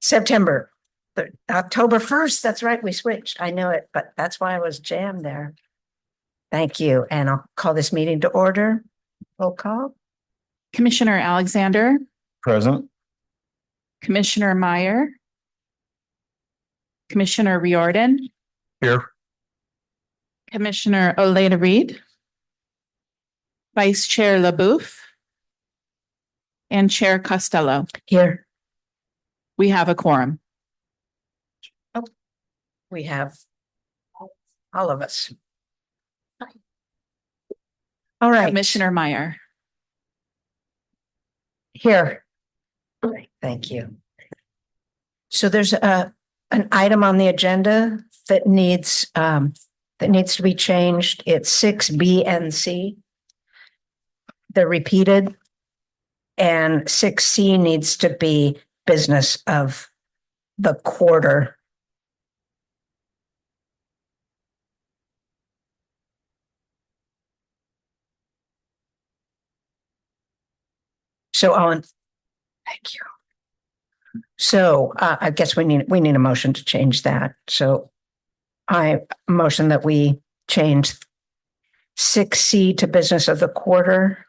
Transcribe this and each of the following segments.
September, October 1st. That's right. We switched. I know it, but that's why I was jammed there. Thank you. And I'll call this meeting to order. Roll call. Commissioner Alexander, Present. Commissioner Meyer, Commissioner Riordan, Here. Commissioner Oleda Reed, Vice Chair LaBouffe, and Chair Costello. Here We have a quorum. we have all of us. All right. Commissioner Meyer. Here. Great, thank you. So there's an item on the agenda that needs to be changed. It's 6B and C. They're repeated. And 6C needs to be business of the quarter. So thank you. So I guess we need a motion to change that. So I motion that we change 6C to business of the quarter.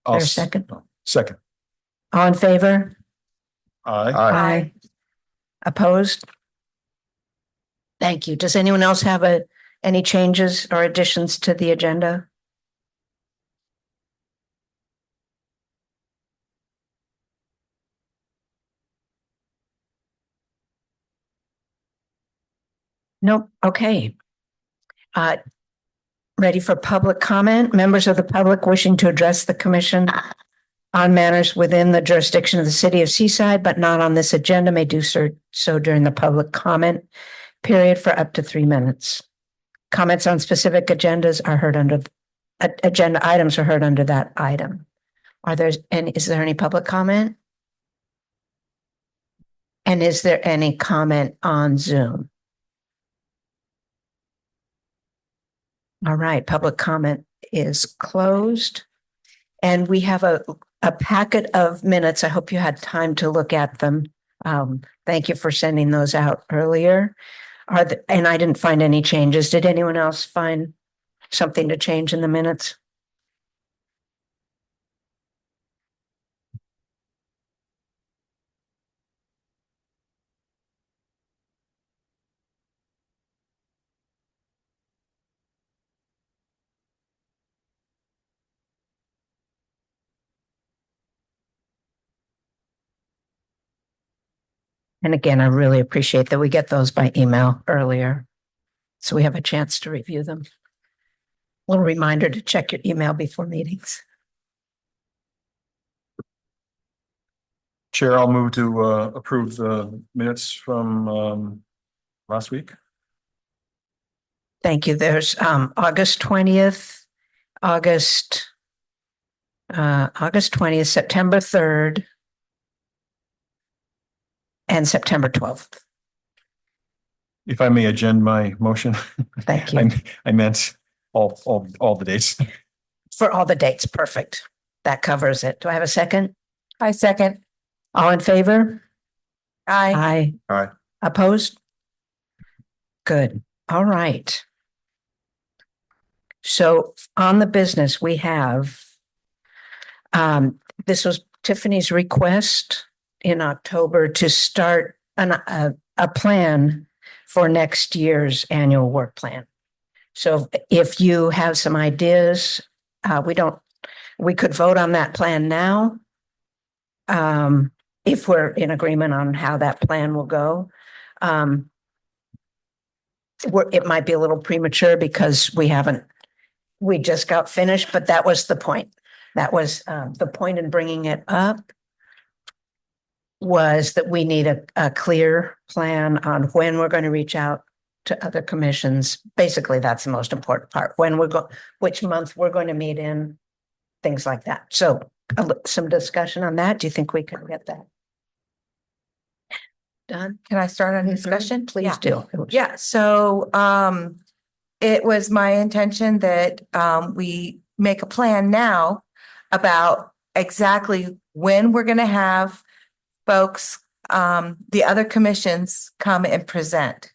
There's a second. Second. All in favor? Aye. Opposed? Thank you. Does anyone else have any changes or additions to the agenda? Nope. Okay. Ready for public comment? Members of the public wishing to address the commission on matters within the jurisdiction of the city of Seaside, but not on this agenda, may do so during the public comment period for up to 3 minutes. Comments on specific agendas are heard under agenda items are heard under that item. Is there any public comment? And is there any comment on Zoom? All right, public comment is closed. And we have a packet of minutes. I hope you had time to look at them. Thank you for sending those out earlier. And I didn't find any changes. Did anyone else find something to change in the minutes? And again, I really appreciate that we get those by email earlier, so we have a chance to review them. A little reminder to check your email before meetings. Chair, I'll move to approve the minutes from last week. Thank you. There's August 20th, August 20th, September 3rd, and September 12th. If I may agenda my motion. Thank you. I meant all the dates. For all the dates, perfect. That covers it. Do I have a second? I second. All in favor? Aye. Aye. Opposed? Good. All right. So on the business we have, this was Tiffany's request in October to start a plan for next year's annual work plan. So if you have some ideas, we could vote on that plan now. If we're in agreement on how that plan will go. It might be a little premature because we just got finished, but that was the point. That was the point in bringing it up, was that we need a clear plan on when we're going to reach out to other commissions. Basically, that's the most important part. Which month we're going to meet in, things like that. So some discussion on that. Do you think we can get that done? Can I start on discussion? Please do. Yeah, so it was my intention that we make a plan now about exactly when we're going to have folks the other commissions come and present.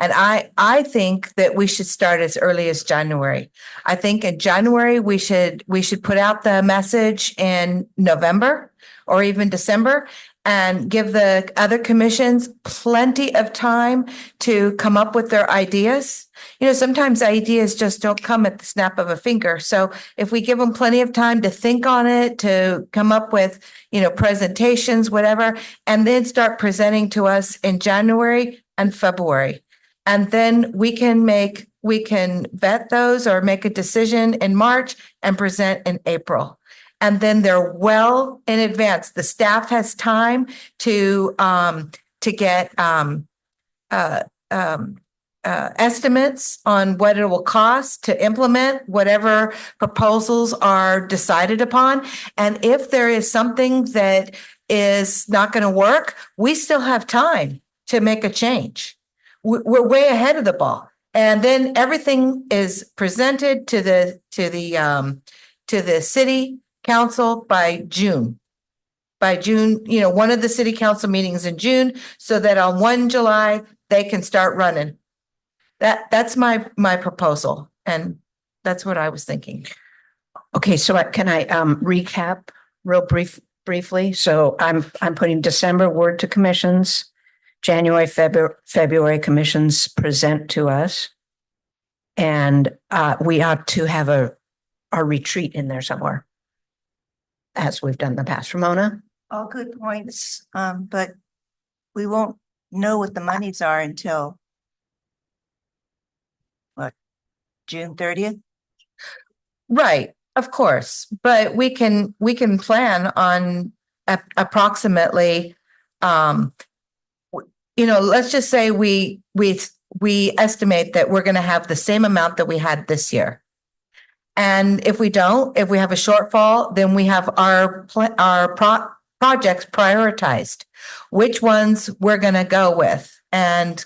And I think that we should start as early as January. I think in January, we should put out the message in November or even December and give the other commissions plenty of time to come up with their ideas. You know, sometimes ideas just don't come at the snap of a finger. So if we give them plenty of time to think on it, to come up with, you know, presentations, whatever, and then start presenting to us in January and February. And then we can vet those or make a decision in March and present in April. And then they're well in advance. The staff has time to get estimates on what it will cost to implement whatever proposals are decided upon. And if there is something that is not going to work, we still have time to make a change. We're way ahead of the ball. And then everything is presented to the city council by June. By June, you know, one of the city council meetings in June, so that on 1 July, they can start running. That's my proposal. And that's what I was thinking. Okay, so can I recap real briefly? So I'm putting December word to commissions, January, February commissions present to us. And we ought to have our retreat in there somewhere, as we've done in the past. Ramona? All good points, but we won't know what the monies are until June 30th? Right, of course, but we can plan on approximately, you know, let's just say we estimate that we're going to have the same amount that we had this year. And if we don't, if we have a shortfall, then we have our projects prioritized, which ones we're going to go with, and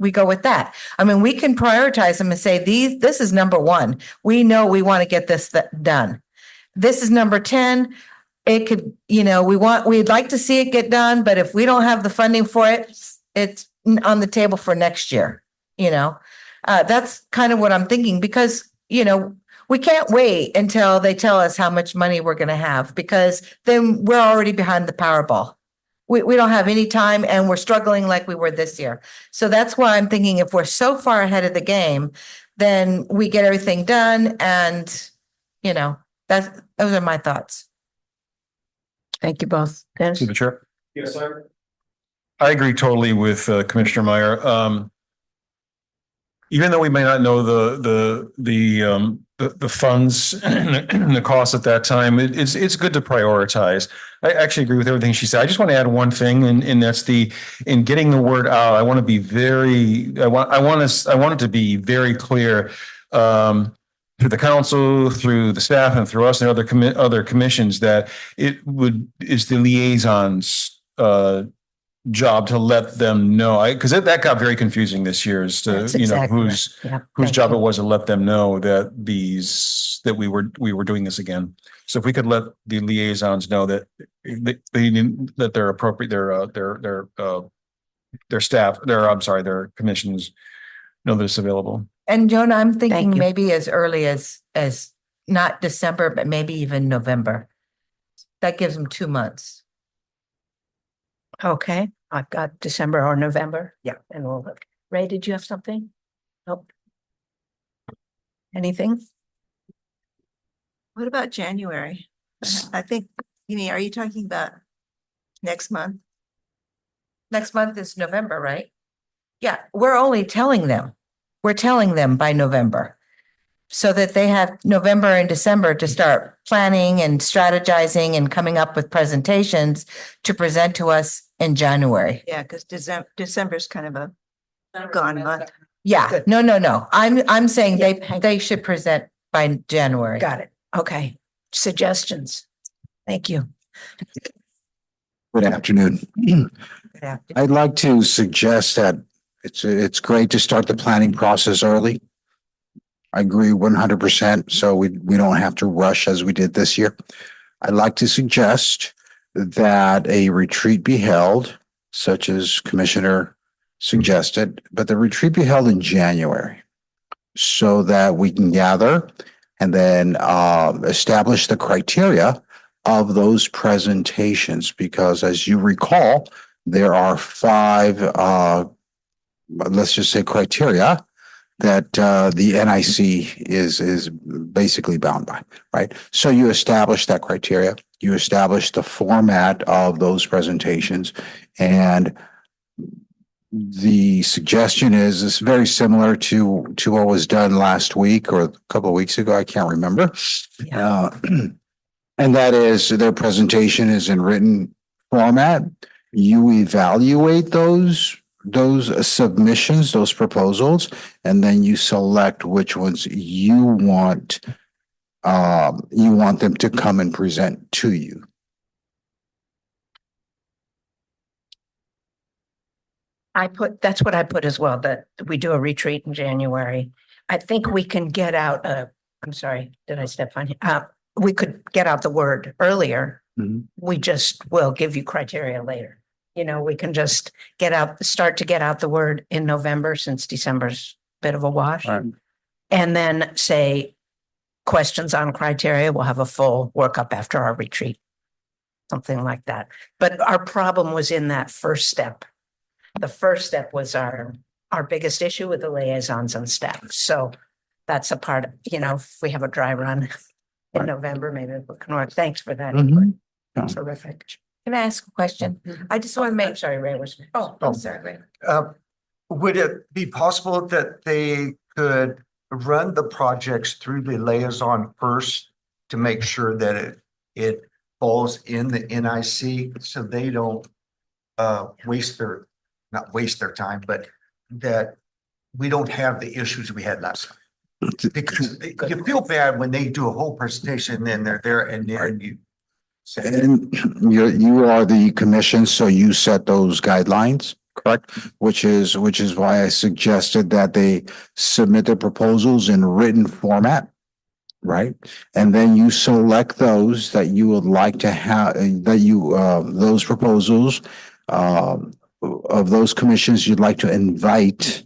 we go with that. I mean, we can prioritize them and say, this is number 1. We know we want to get this done. This is number 10. It could, you know, we'd like to see it get done, but if we don't have the funding for it, it's on the table for next year. You know, that's kind of what I'm thinking, because, you know, we can't wait until they tell us how much money we're going to have, because then we're already behind the Powerball. We don't have any time, and we're struggling like we were this year. So that's why I'm thinking, if we're so far ahead of the game, then we get everything done. And, you know, those are my thoughts. Thank you both. Dennis? See the chair? Yes, sir. I agree totally with Commissioner Meyer. Even though we may not know the funds and the costs at that time, it's good to prioritize. I actually agree with everything she said. I just want to add one thing, and that's in getting the word out. I want to be I want it to be very clear through the council, through the staff, and through us and other commissions, that is the liaison's job to let them know, because that got very confusing this year as to That's exactly whose job it was to let them know that we were doing this again. So if we could let the liaisons know that their appropriate their staff, their commissions know that it's available. And Jonah, I'm thinking you. maybe as early as not December, but maybe even November. That gives them 2 months. Okay, I've got December or November. Yeah. And we'll look. Ray, did you have something? Nope. Anything? What about January? I think, are you talking about next month? Next month is November, right? Yeah, we're only telling them. We're telling them by November, so that they have November and December to start planning and strategizing and coming up with presentations to present to us in January. Yeah, because December's kind of a gone month. Yeah, Good. no. I'm saying Yeah. they should present by January. Got it. Okay. Suggestions. Thank you. Good afternoon. Good afternoon. I'd like to suggest that it's great to start the planning process early. I agree 100%. So we don't have to rush as we did this year. I'd like to suggest that a retreat be held such as Commissioner suggested, but the retreat be held in January so that we can gather and then establish the criteria of those presentations, because as you recall, there are five, let's just say criteria that the NIC is basically bound by, right? So you establish that criteria, you establish the format of those presentations, and the suggestion is it's very similar to what was done last week or a couple of weeks ago. I can't remember. And that is their presentation is in written format. You evaluate those submissions, those proposals, and then you select which ones you want them to come and present to you. That's what I put as well, that we do a retreat in January. I think we can get out, I'm sorry, did I step on you? We could get out the word earlier. Mhm. We just will give you criteria later. You know, we can just start to get out the word in November, since December's a bit of a wash. Right. And then say questions on criteria. We'll have a full workup after our retreat. Something like that. But our problem was in that first step. The first step was our biggest issue with the liaisons and staff. So that's a part, if we have a dry run in Right. November, maybe it can work. Thanks for that. Mhm. Yeah. Terrific. Can I ask a question? I just want to make, Sorry, Ray was. I'm sorry, Ray. Would it be possible that they could run the projects through the liaison first to make sure that it falls in the NIC so they don't not waste their time, but that we don't have the issues we had last time? Because you feel bad when they do a whole presentation and then they're there and then you say, And you are the commission, so you set those guidelines, correct? Which is why I suggested that they submit their proposals in written format, right? And then you select those that you would like to have, those proposals of those commissions you'd like to invite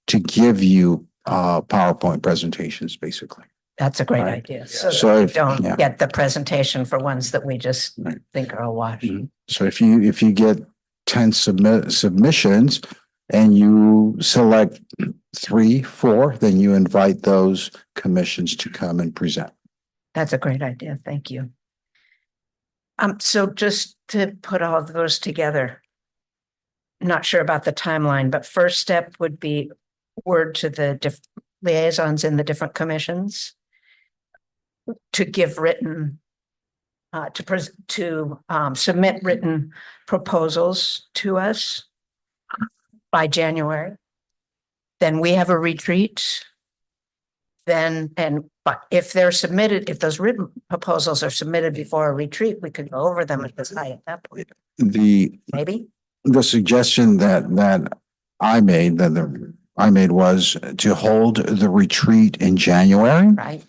to give you PowerPoint presentations, basically. That's a great Right. idea. So So that we if- yeah. don't get the presentation for ones that we just Right. think are a wash. Mhm. So if you get 10 submissions and you select 3, 4, then you invite those commissions to come and present. That's a great idea. Thank you. So just to put all of those together, not sure about the timeline, but first step would be word to the liaisons in the different commissions to give written, to submit written proposals to us by January. Then we have a retreat. But if those written proposals are submitted before a retreat, we could go over them at this high at that point, maybe? The suggestion that I made was to hold the retreat in January Right?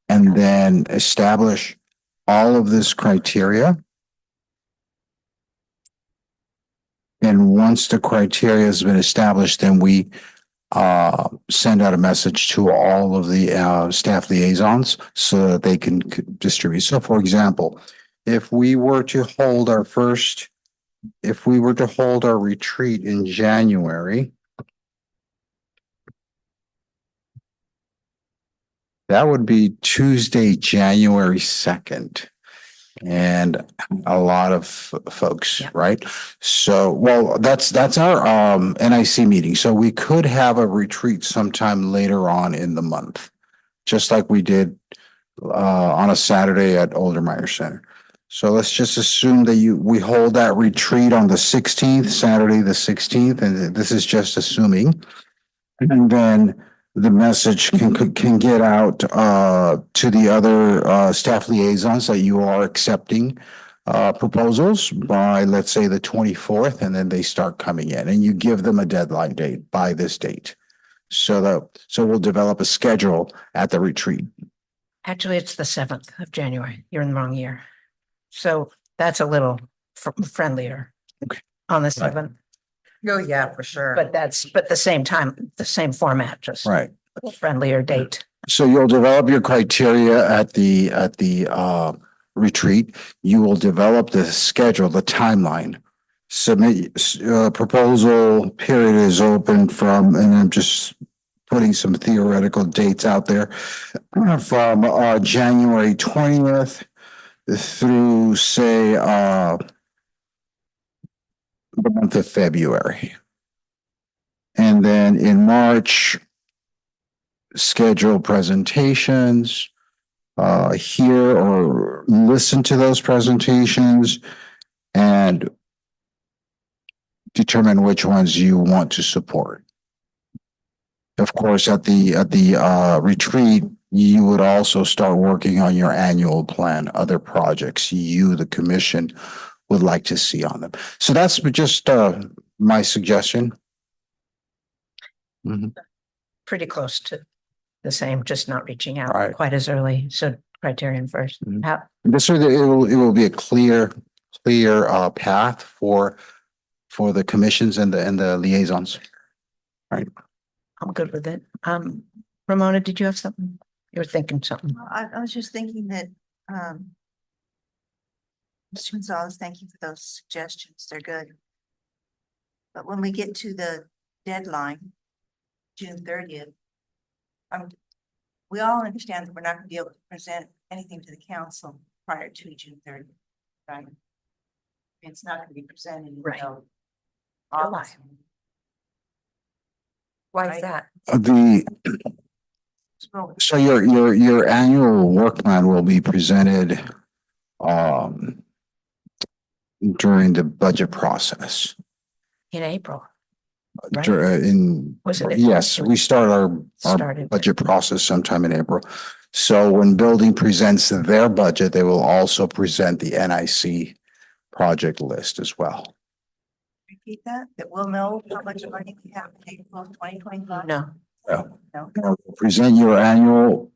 and then establish all of this criteria. And once the criteria has been established, then we send out a message to all of the staff liaisons so that they can distribute. So for example, if we were to hold our retreat in January, that would be Tuesday, January 2nd. And a lot of folks, Yeah. right? So, well, that's our NIC meeting. So we could have a retreat sometime later on in the month, just like we did on a Saturday at Older Center. So let's just assume that we hold that retreat on the 16th, Saturday, the 16th, and this is just assuming. And then the message can get out to the other staff liaisons that you are accepting proposals by, let's say, the 24th, and then they start coming in and you give them a deadline date by this date. So we'll develop a schedule at the retreat. Actually, it's the 7th of January. You're in the wrong year. So that's a little friendlier. Okay. on the seventh, Oh, yeah, for sure. but the same time, the same format, just Right. a friendlier date. So you'll develop your criteria at the retreat. You will develop the schedule, the timeline. Submit proposal period is open from, and I'm just putting some theoretical dates out there from January 20th through say the month of February. And then in March, schedule presentations, hear or listen to those presentations and determine which ones you want to support. Of course, at the retreat, you would also start working on your annual plan, other projects you, the commission, would like to see on them. So that's just my suggestion. Mhm. Pretty close to the same, just not reaching out Right. quite as early. So criterion first. Mhm. How, This way, it will be a clear path for the commissions and the liaisons. I'm good with it. Ramona, did you have something? You were thinking something. I was just thinking that, Mr. Gonzalez, thank you for those suggestions. They're good. But when we get to the deadline, June 30th, we all understand that we're not gonna be able to present anything to the council prior to June 30th, right? It's not gonna be presented Right. until July. August. Why Right. is that? So your annual work plan will be presented during the budget process. In April, right? Was it? Yes, we start our Started. budget process sometime in April. So when building presents their budget, they will also present the NIC project list as well. Repeat that we'll know how much money we have in April 2025? No, Present your annual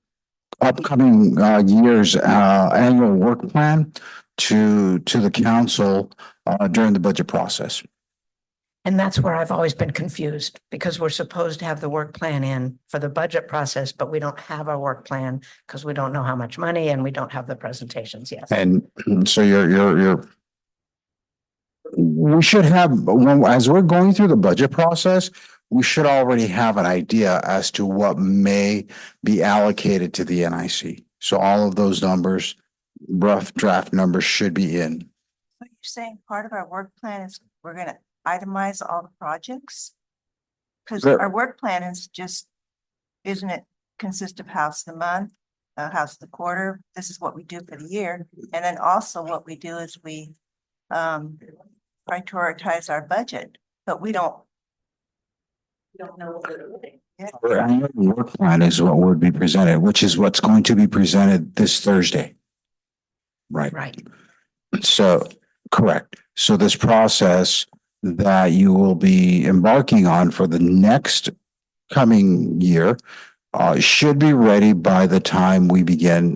upcoming year's annual work plan to the council during the budget process. and that's where I've always been confused because we're supposed to have the work plan in for the budget process, but we don't have our work plan because we don't know how much money and we don't have the presentations yet. And so we should have, as we're going through the budget process, we should already have an idea as to what may be allocated to the NIC. So all of those numbers, rough draft numbers should be in. What you're saying, part of our work plan is we're gonna itemize all the projects? Because There- our work plan is just, isn't it consist of house of the month, house of the quarter? This is what we do for the year. And then also what we do is we prioritize our budget, but we don't know what we're doing. Yeah. Our annual work plan is what would be presented, which is what's going to be presented this Thursday. Right. Right. So, correct. So this process that you will be embarking on for the next coming year should be ready by the time we begin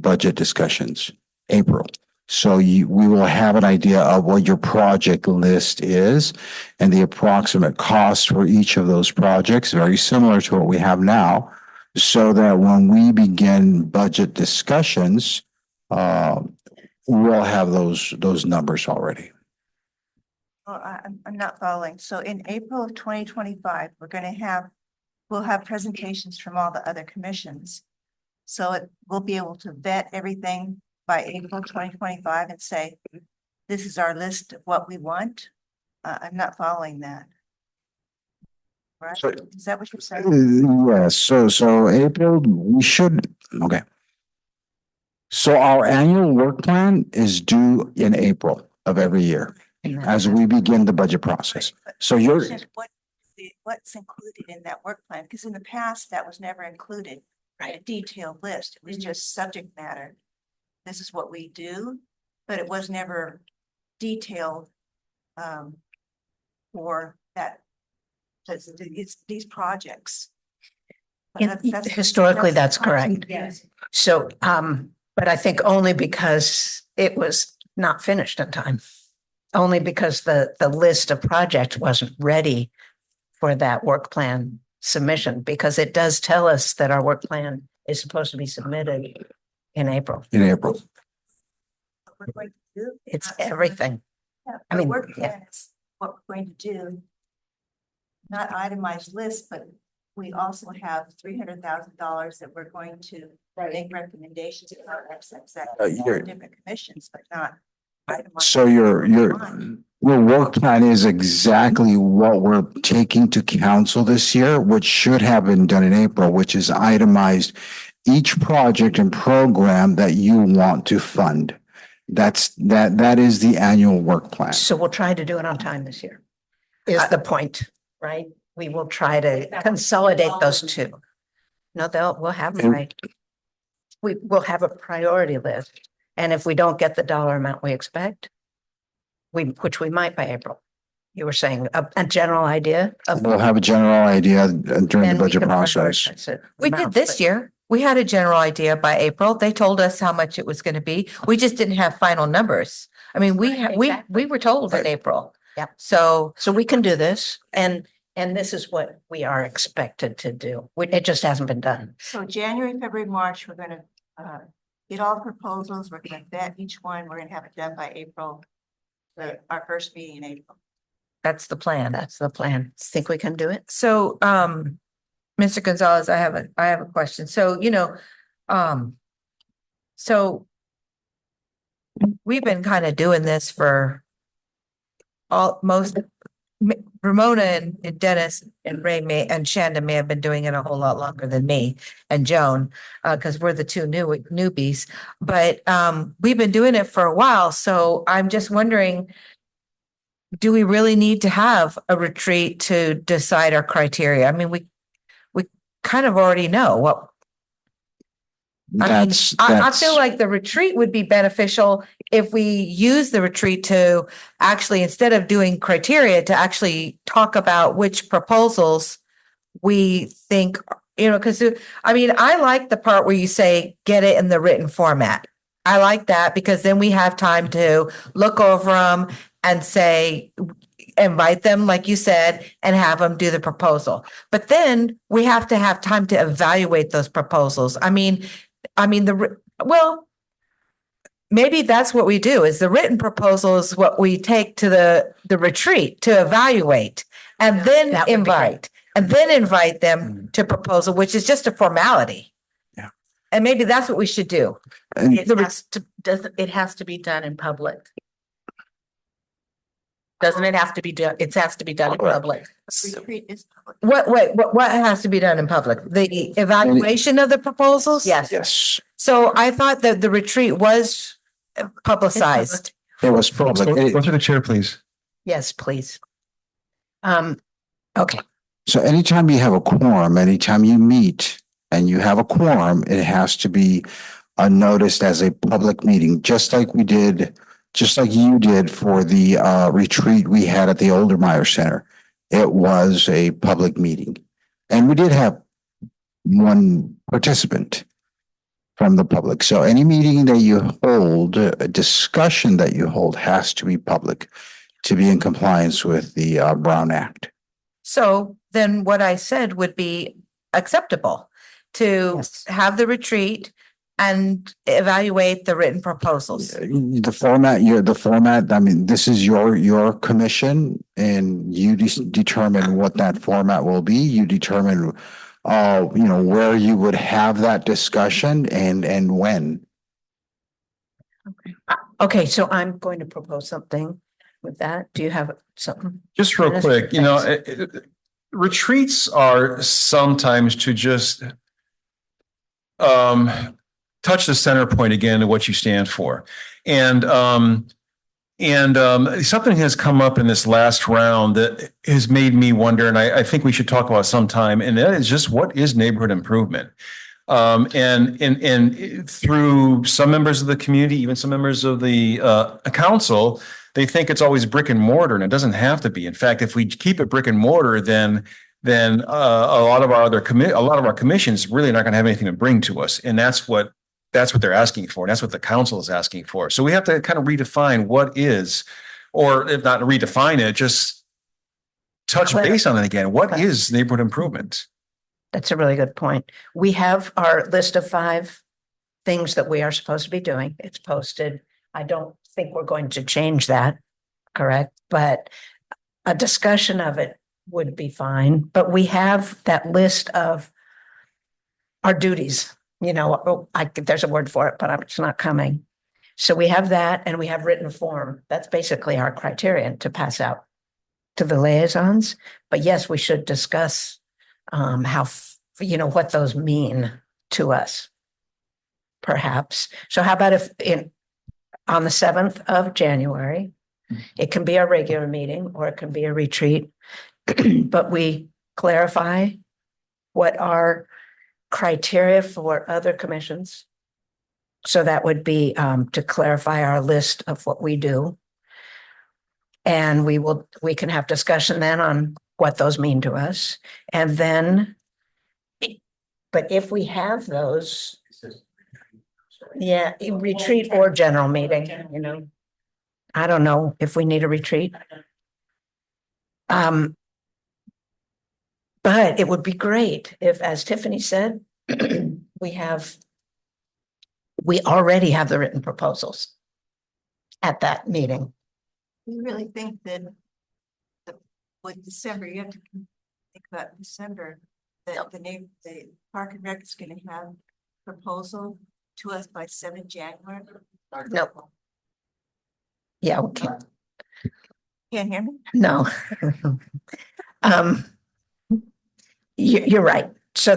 budget discussions, April. So we will have an idea of what your project list is and the approximate cost for each of those projects, very similar to what we have now, so that when we begin budget discussions, we'll have those numbers already. Well, I'm not following. So in April of 2025, we'll have presentations from all the other commissions. So we'll be able to vet everything by April 2025 and say, this is our list of what we want. I'm not following that. Right? So- Is that what you're saying? Yes, so April, we should, okay. So our annual work plan is due in April of every year And then- as we begin the budget process. So you're, What's included in that work plan? Because in the past, that was never included. Right. A detailed list. It was just subject matter. This is what we do, but it was never detailed for that. It's these projects. But Historically, that's correct. Yes. So, but I think only because it was not finished in time. only because the list of projects wasn't ready for that work plan submission, because it does tell us that our work plan is supposed to be submitted in April. In April. What we're going to do. It's everything. Yeah, I our mean, work yeah. plan is what we're going to do. Not itemized list, but we also have $300,000 that we're going to make recommendations about you're- different commissions, but not. itemized. So your work plan is exactly what we're taking to council this year, which should have been done in April, which is itemized each project and program that you want to fund. That is the annual work plan. So we'll try to do it on time this year, is the point, right? We will try to consolidate those two. No, we'll have them And- right. We will have a priority list. And if we don't get the dollar amount we expect, which we might by April. You were saying a general idea of. We'll have a general idea during the then we budget can process. prioritize it. We did this year. We had a general idea by April. They told us how much it was going to be. We just didn't have final numbers. I mean, we were told in April. Yep. So So we can do this, and this is what we are expected to do. It just hasn't been done. So January, February, March, we're gonna get all the proposals, we're gonna vet each one, we're gonna have it done by April. Our first meeting in April. that's the plan. That's the plan. Think we can do it? So, Mr. Gonzalez, I have a question. So, so we've been kind of doing this for Ramona and Dennis and Ray and Shanda may have been doing it a whole lot longer than me and Joan, because we're the two newbies. But we've been doing it for a while. So I'm just wondering, do we really need to have a retreat to decide our criteria? I mean, we kind of already know what. I mean, That's, I feel like the retreat would be beneficial if we use the retreat to actually, instead of doing criteria, to actually talk about which proposals we think, because I mean, I like the part where you say, get it in the written format. I like that because then we have time to look over them and say, invite them, like you said, and have them do the proposal. But then we have to have time to evaluate those proposals. I mean, maybe that's what we do, is the written proposal is what we take to the retreat to evaluate and then That would be great. invite them to proposal, which is just a formality. Yeah. And maybe that's what we should do. and It has to be done in public. Doesn't it have to be done? It has to be done in public. Retreat is public. What has to be done in public? The evaluation of the proposals? Yes. yes, So I thought that the retreat was publicized. it was public. Go through the chair, please. Yes, please. Okay, So anytime you have a quorum, anytime you meet and you have a quorum, it has to be noticed as a public meeting, just like you did for the retreat we had at the Oldermeyer Center. It was a public meeting. And we did have one participant from the public. So any meeting that you hold, a discussion that you hold has to be public to be in compliance with the Brown Act. So then what I said would be acceptable to Yes. have the retreat and evaluate the written proposals. The format, I mean, this is your commission and you determine what that format will be. You determine, where you would have that discussion and when. okay, so I'm going to propose something with that. Do you have something? Just real Dennis, quick, retreats are sometimes to just touch the center point again of what you stand for. And something has come up in this last round that has made me wonder, and I think we should talk about sometime, and that is just what is neighborhood improvement? And through some members of the community, even some members of the council, they think it's always brick and mortar, and it doesn't have to be. In fact, if we keep it brick and mortar, then a lot of our commissions really not going to have anything to bring to us, and that's what they're asking for, and that's what the council is asking for. So we have to kind of redefine what is or if not redefine it, just touch base on it again. What is neighborhood improvement? That's a really good point. We have our list of 5 things that we are supposed to be doing. It's posted. I don't think we're going to change that, correct? But a discussion of it would be fine. But we have that list of our duties, there's a word for it, but it's not coming. So we have that and we have written form. That's basically our criterion to pass out to the liaisons. But yes, we should discuss what those mean to us. Perhaps. So how about if on the 7th of January, it can be a regular meeting or it can be a retreat, but we clarify what our criteria for other commissions. So that would be to clarify our list of what we do. And we can have discussion then on what those mean to us. And then, but if we have those, retreat or general meeting, I don't know if we need a retreat. But it would be great if, as Tiffany said, we already have the written proposals at that meeting. You really think that with December, you have to think about December, that the Park and Rec is going to have proposal to us by 7 January? No. Yeah, okay. Can't hear me? No. You're right. So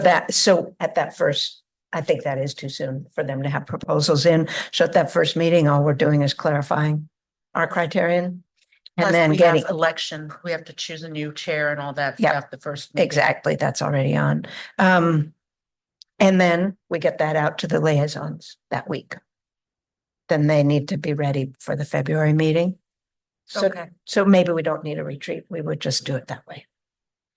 at that first, I think that is too soon for them to have proposals in. So at that first meeting, all we're doing is clarifying our criterion. Plus, And then we have getting, election, we have to choose a new chair and all that Yeah. stuff the first. meeting. exactly, that's already on. And then we get that out to the liaisons that week. Then they need to be ready for the February meeting. Okay. So maybe we don't need a retreat. We would just do it that way.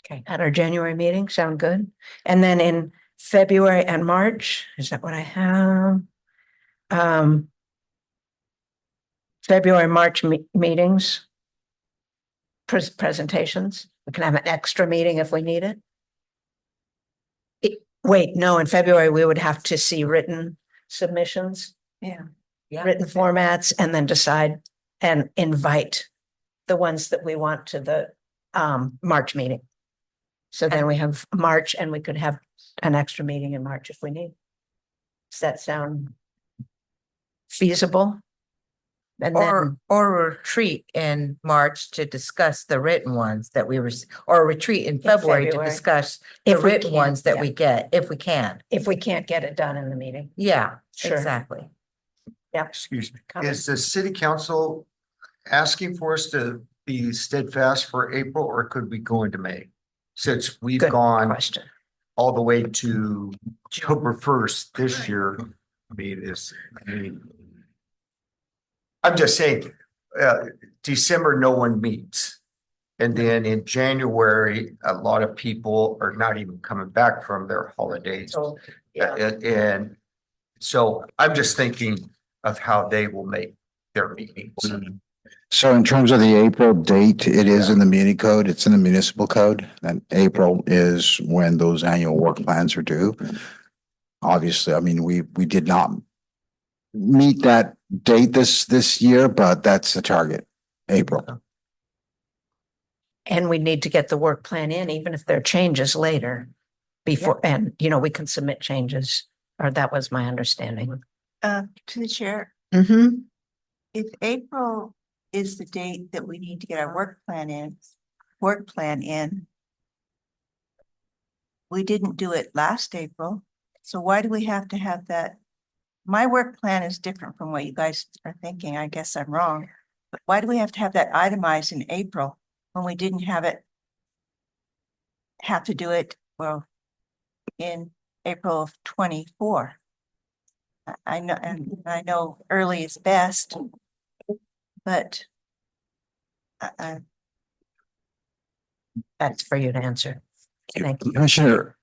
Okay, at our January meeting, sound good? And then in February and March, is that what I have? February, March meetings. Presentations. We can have an extra meeting if we need it. Wait, no, in February, we would have to see written submissions, Yeah. written formats, and then decide and invite the ones that we want to the March meeting. So then we have March and we could have an extra meeting in March if we need. Does that sound feasible? And then, Or a retreat in March to discuss the written ones that we were, or a retreat in February to February. discuss the If we written can, ones that yeah. we get, if we can. if we can't get it done in the meeting, Yeah, Sure. exactly. Excuse me. Comment. Is the city council asking for us to be steadfast for April, or could we go into May? Since we've good gone question. all the way to October 1st this year. I'm just saying, December, no one meets. And then in January, a lot of people are not even coming back from their holidays. So, yeah, And so I'm just thinking of how they will make their meetings. So in terms of the April date, it is in the muni code, it's in the municipal code, and April is when those annual work plans are due. Obviously, I mean, we did not meet that date this year, but that's the target, April. and we need to get the work plan in, even if there are changes later. Before, and we can submit changes, or that was my understanding. To the chair, Mm-hmm. if April is the date that we need to get our work plan in, we didn't do it last April, so why do we have to have that? My work plan is different from what you guys are thinking. I guess I'm wrong. But why do we have to have that itemized in April when we didn't have to do it, well, in April of 24? I know, and I know early is best, but That's for you to answer. Thank you. Commissioner,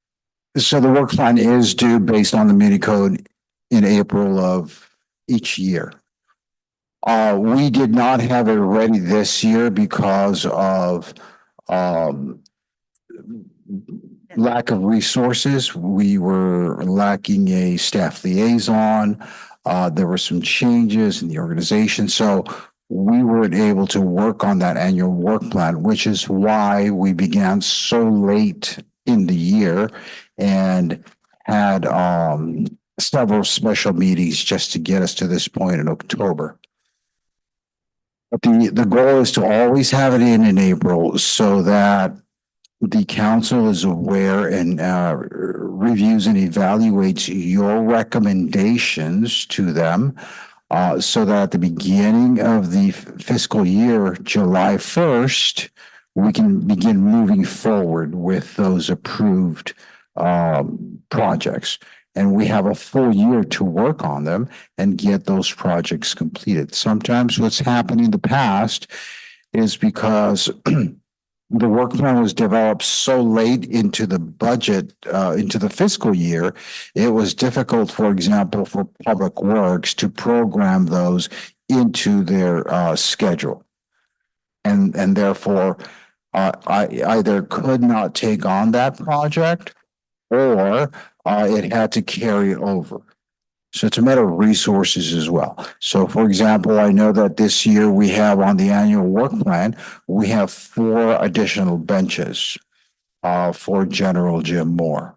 so the work plan is due based on the muni code in April of each year. We did not have it ready this year because of, um, lack of resources. We were lacking a staff liaison. There were some changes in the organization, so we weren't able to work on that annual work plan, which is why we began so late in the year and had, several special meetings just to get us to this point in October. But the goal is to always have it in April so that the council is aware and reviews and evaluates your recommendations to them. So that at the beginning of the fiscal year, July 1st, we can begin moving forward with those approved projects. And we have a full year to work on them and get those projects completed. Sometimes what's happened in the past is because the work plan was developed so late into the budget, into the fiscal year, it was difficult, for example, for Public Works to program those into their schedule. And therefore, I either could not take on that project or it had to carry over. So it's a matter of resources as well. So for example, I know that this year we have on the annual work plan, we have 4 additional benches for General Jim Moore.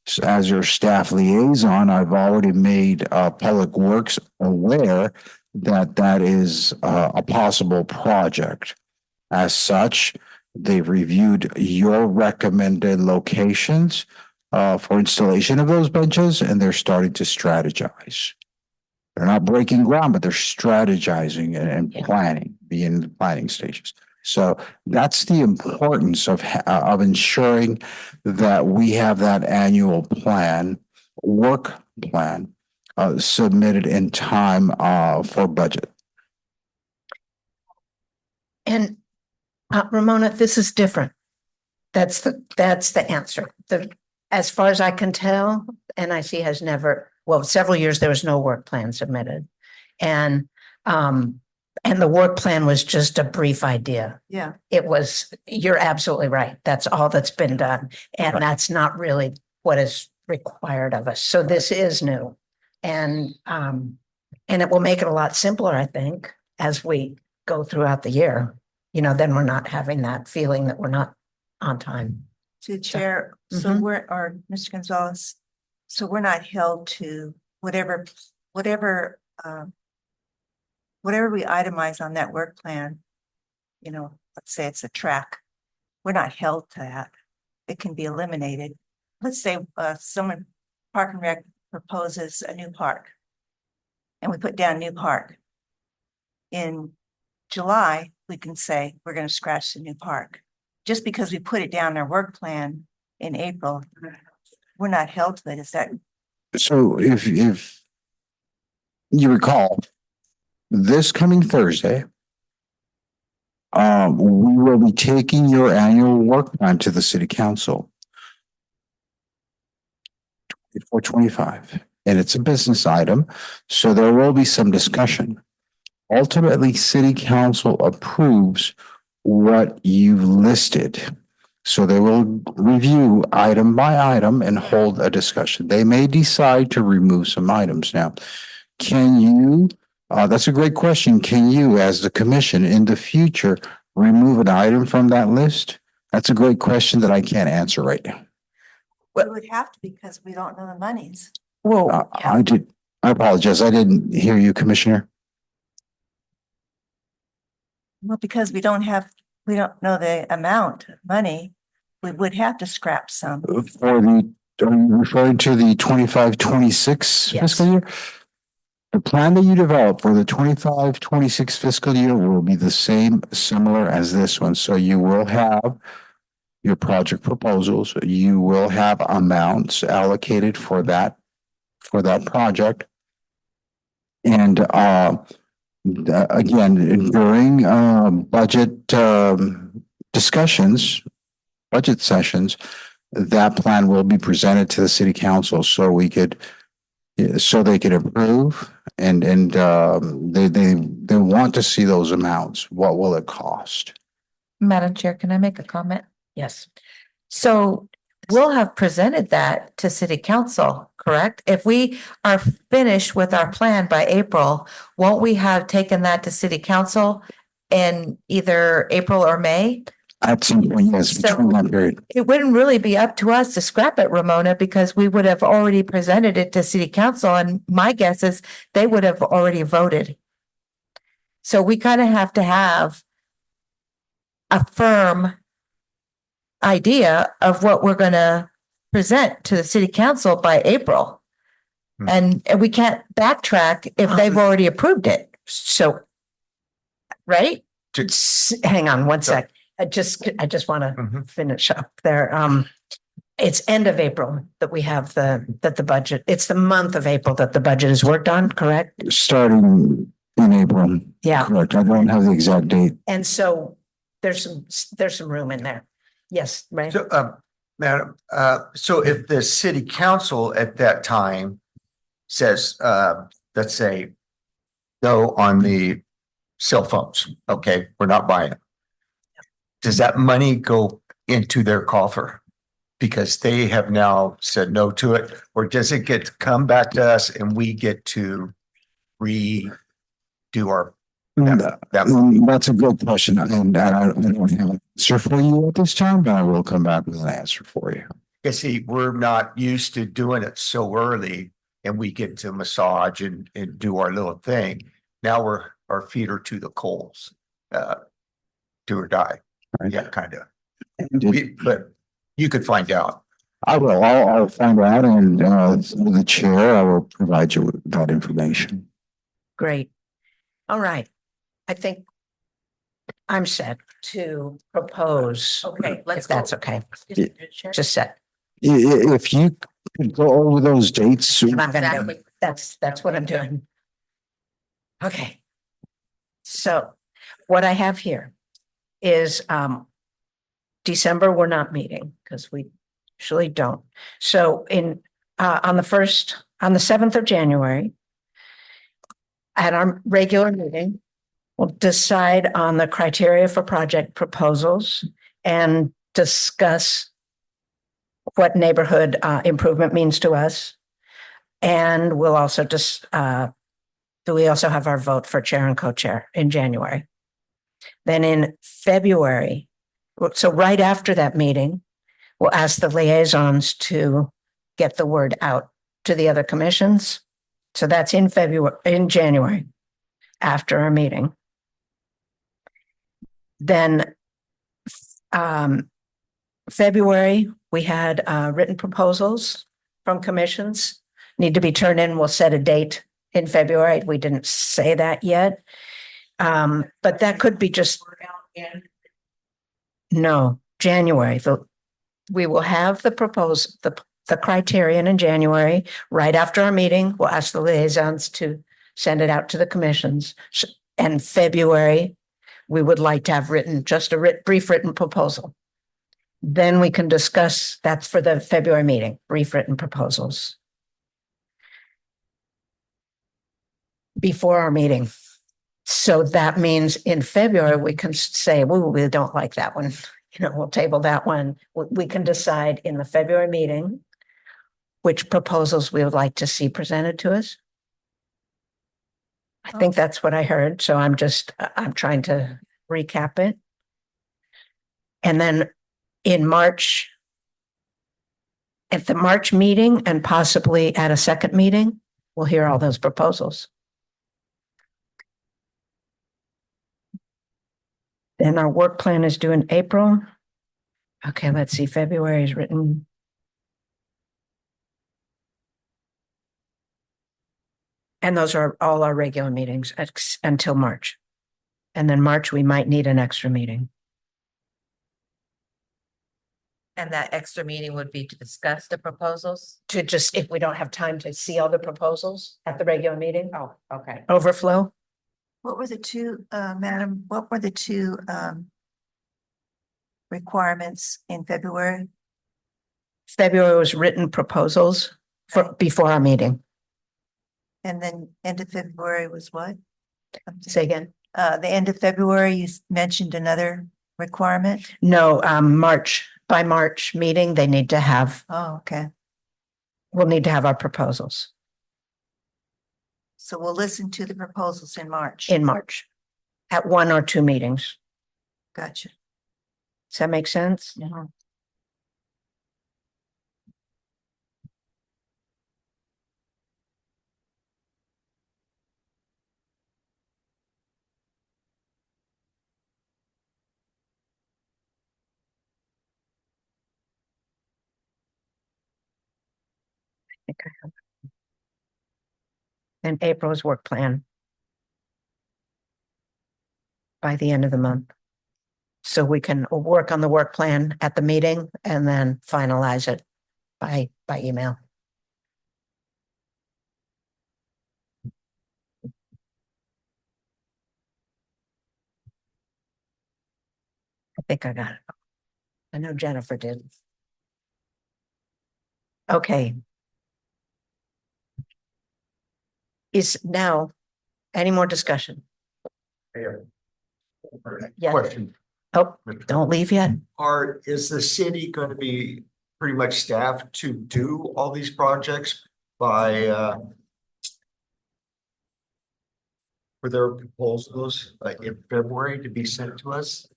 So as your staff liaison, I've already made Public Works aware that that is a possible project. As such, they've reviewed your recommended locations for installation of those benches, and they're starting to strategize. They're not breaking ground, but they're strategizing and planning, being in the planning stages. So that's the importance of ensuring that we have that annual plan, work plan, submitted in time for budget. And Ramona, this is different. That's the answer. As far as I can tell, NIC has never, well, several years there was no work plan submitted. And the work plan was just a brief idea. Yeah. It was, you're absolutely right. That's all that's been done. And that's not really what is required of us. So this is new. And it will make it a lot simpler, I think, as we go throughout the year. You know, then we're not having that feeling that we're not on time. To chair, so Mhm. or Mr. Gonzalez, so we're not held to whatever we itemize on that work plan. You know, let's say it's a track. We're not held to that. It can be eliminated. Let's say someone, Park and Rec proposes a new park. And we put down new park. In July, we can say, we're going to scratch the new park. Just because we put it down in our work plan in April, we're not held to it. Is that? So if you recall, this coming Thursday, we will be taking your annual work plan to the city council. 425, and it's a business item, so there will be some discussion. Ultimately, city council approves what you've listed. So they will review item by item and hold a discussion. They may decide to remove some items. Now, can you, that's a great question. Can you, as the commission in the future, remove an item from that list? That's a great question that I can't answer right now. It would have to because we don't know the monies. Whoa. I apologize. I didn't hear you, Commissioner. Well, because we don't know the amount of money, we would have to scrap some. Are you referring to the 25-26 Yes. fiscal year? The plan that you develop for the 25-26 fiscal year will be the same, similar as this one. So you will have your project proposals, you will have amounts allocated for that project. And again, during budget discussions, budget sessions, that plan will be presented to the city council so we could Yeah, so they can approve and they want to see those amounts. What will it cost? Madam Chair, can I make a comment? Yes. So we'll have presented that to city council, correct? If we are finished with our plan by April, won't we have taken that to city council in either April or May? At some point, yes, between that period. It wouldn't really be up to us to scrap it, Ramona, because we would have already presented it to city council, and my guess is they would have already voted. So we kind of have to have a firm idea of what we're gonna present to the city council by April. Hmm. And we can't backtrack if they've already approved it, So right? hang on one sec. I just want to Mhm. finish up there. It's end of April that we have the budget. It's the month of April that the budget is worked on, correct? Starting in April, Yeah. correct. I don't have the exact date. And so there's some room in there. Yes, right? So, Madam, so if the city council at that time says, let's say, no on the cell phones, okay, we're not buying it. Does that money go into their coffer? Because they have now said no to it, or does it get to come back to us and we get to redo our, That's a good question, and I don't have an answer for you at this time, but I will come back with an answer for you. you see, we're not used to doing it so early and we get to massage and do our little thing. Now our feet are to the coals, do or die. Right. Yeah, kind of. And But you could find out. I will, I'll find out and, through the chair, I will provide you with that information. Great. All right. I think I'm set to propose. Okay, let's If that's okay. Just set. If you could go over those dates. And I'm gonna do Exactly. it. That's what I'm doing. Okay. So what I have here is December, we're not meeting because we usually don't. So on the 7th of January, at our regular meeting, we'll decide on the criteria for project proposals and discuss what neighborhood improvement means to us. And we'll also we also have our vote for chair and co-chair in January. Then in February, so right after that meeting, we'll ask the liaisons to get the word out to the other commissions. So that's in January, after our meeting. Then February, we had written proposals from commissions need to be turned in. We'll set a date in February. We didn't say that yet. But that could be just. No, January. We will have the criterion in January, right after our meeting. We'll ask the liaisons to send it out to the commissions. And February, we would like to have just a brief written proposal. Then we can discuss, that's for the February meeting, brief written proposals. Before our meeting. So that means in February, we can say, well, we don't like that one. We'll table that one. We can decide in the February meeting which proposals we would like to see presented to us. I think that's what I heard. So I'm trying to recap it. And then in March, at the March meeting and possibly at a second meeting, we'll hear all those proposals. Then our work plan is due in April. Okay, let's see, February is written. And those are all our regular meetings until March. And then March, we might need an extra meeting. And that extra meeting would be to discuss the proposals? To just, if we don't have time to see all the proposals at the regular meeting. Oh, okay. Overflow. What were the two, Madam, what were the two requirements in February? February was written proposals before our meeting. And then end of February was what? Say again. The end of February, you mentioned another requirement? No, by March meeting, they need to have, Oh, okay. we'll need to have our proposals So we'll listen to the proposals in March. in March at 1 or 2 meetings. Gotcha. Does that make sense? Mhm. think I have. And April's work plan by the end of the month. So we can work on the work plan at the meeting and then finalize it by email. I think I got it. I know Jennifer did. Okay. Is now any more discussion? Yeah. Question. Oh, don't leave yet. Is the city going to be pretty much staffed to do all these projects by, for their proposals, in February to be sent to us?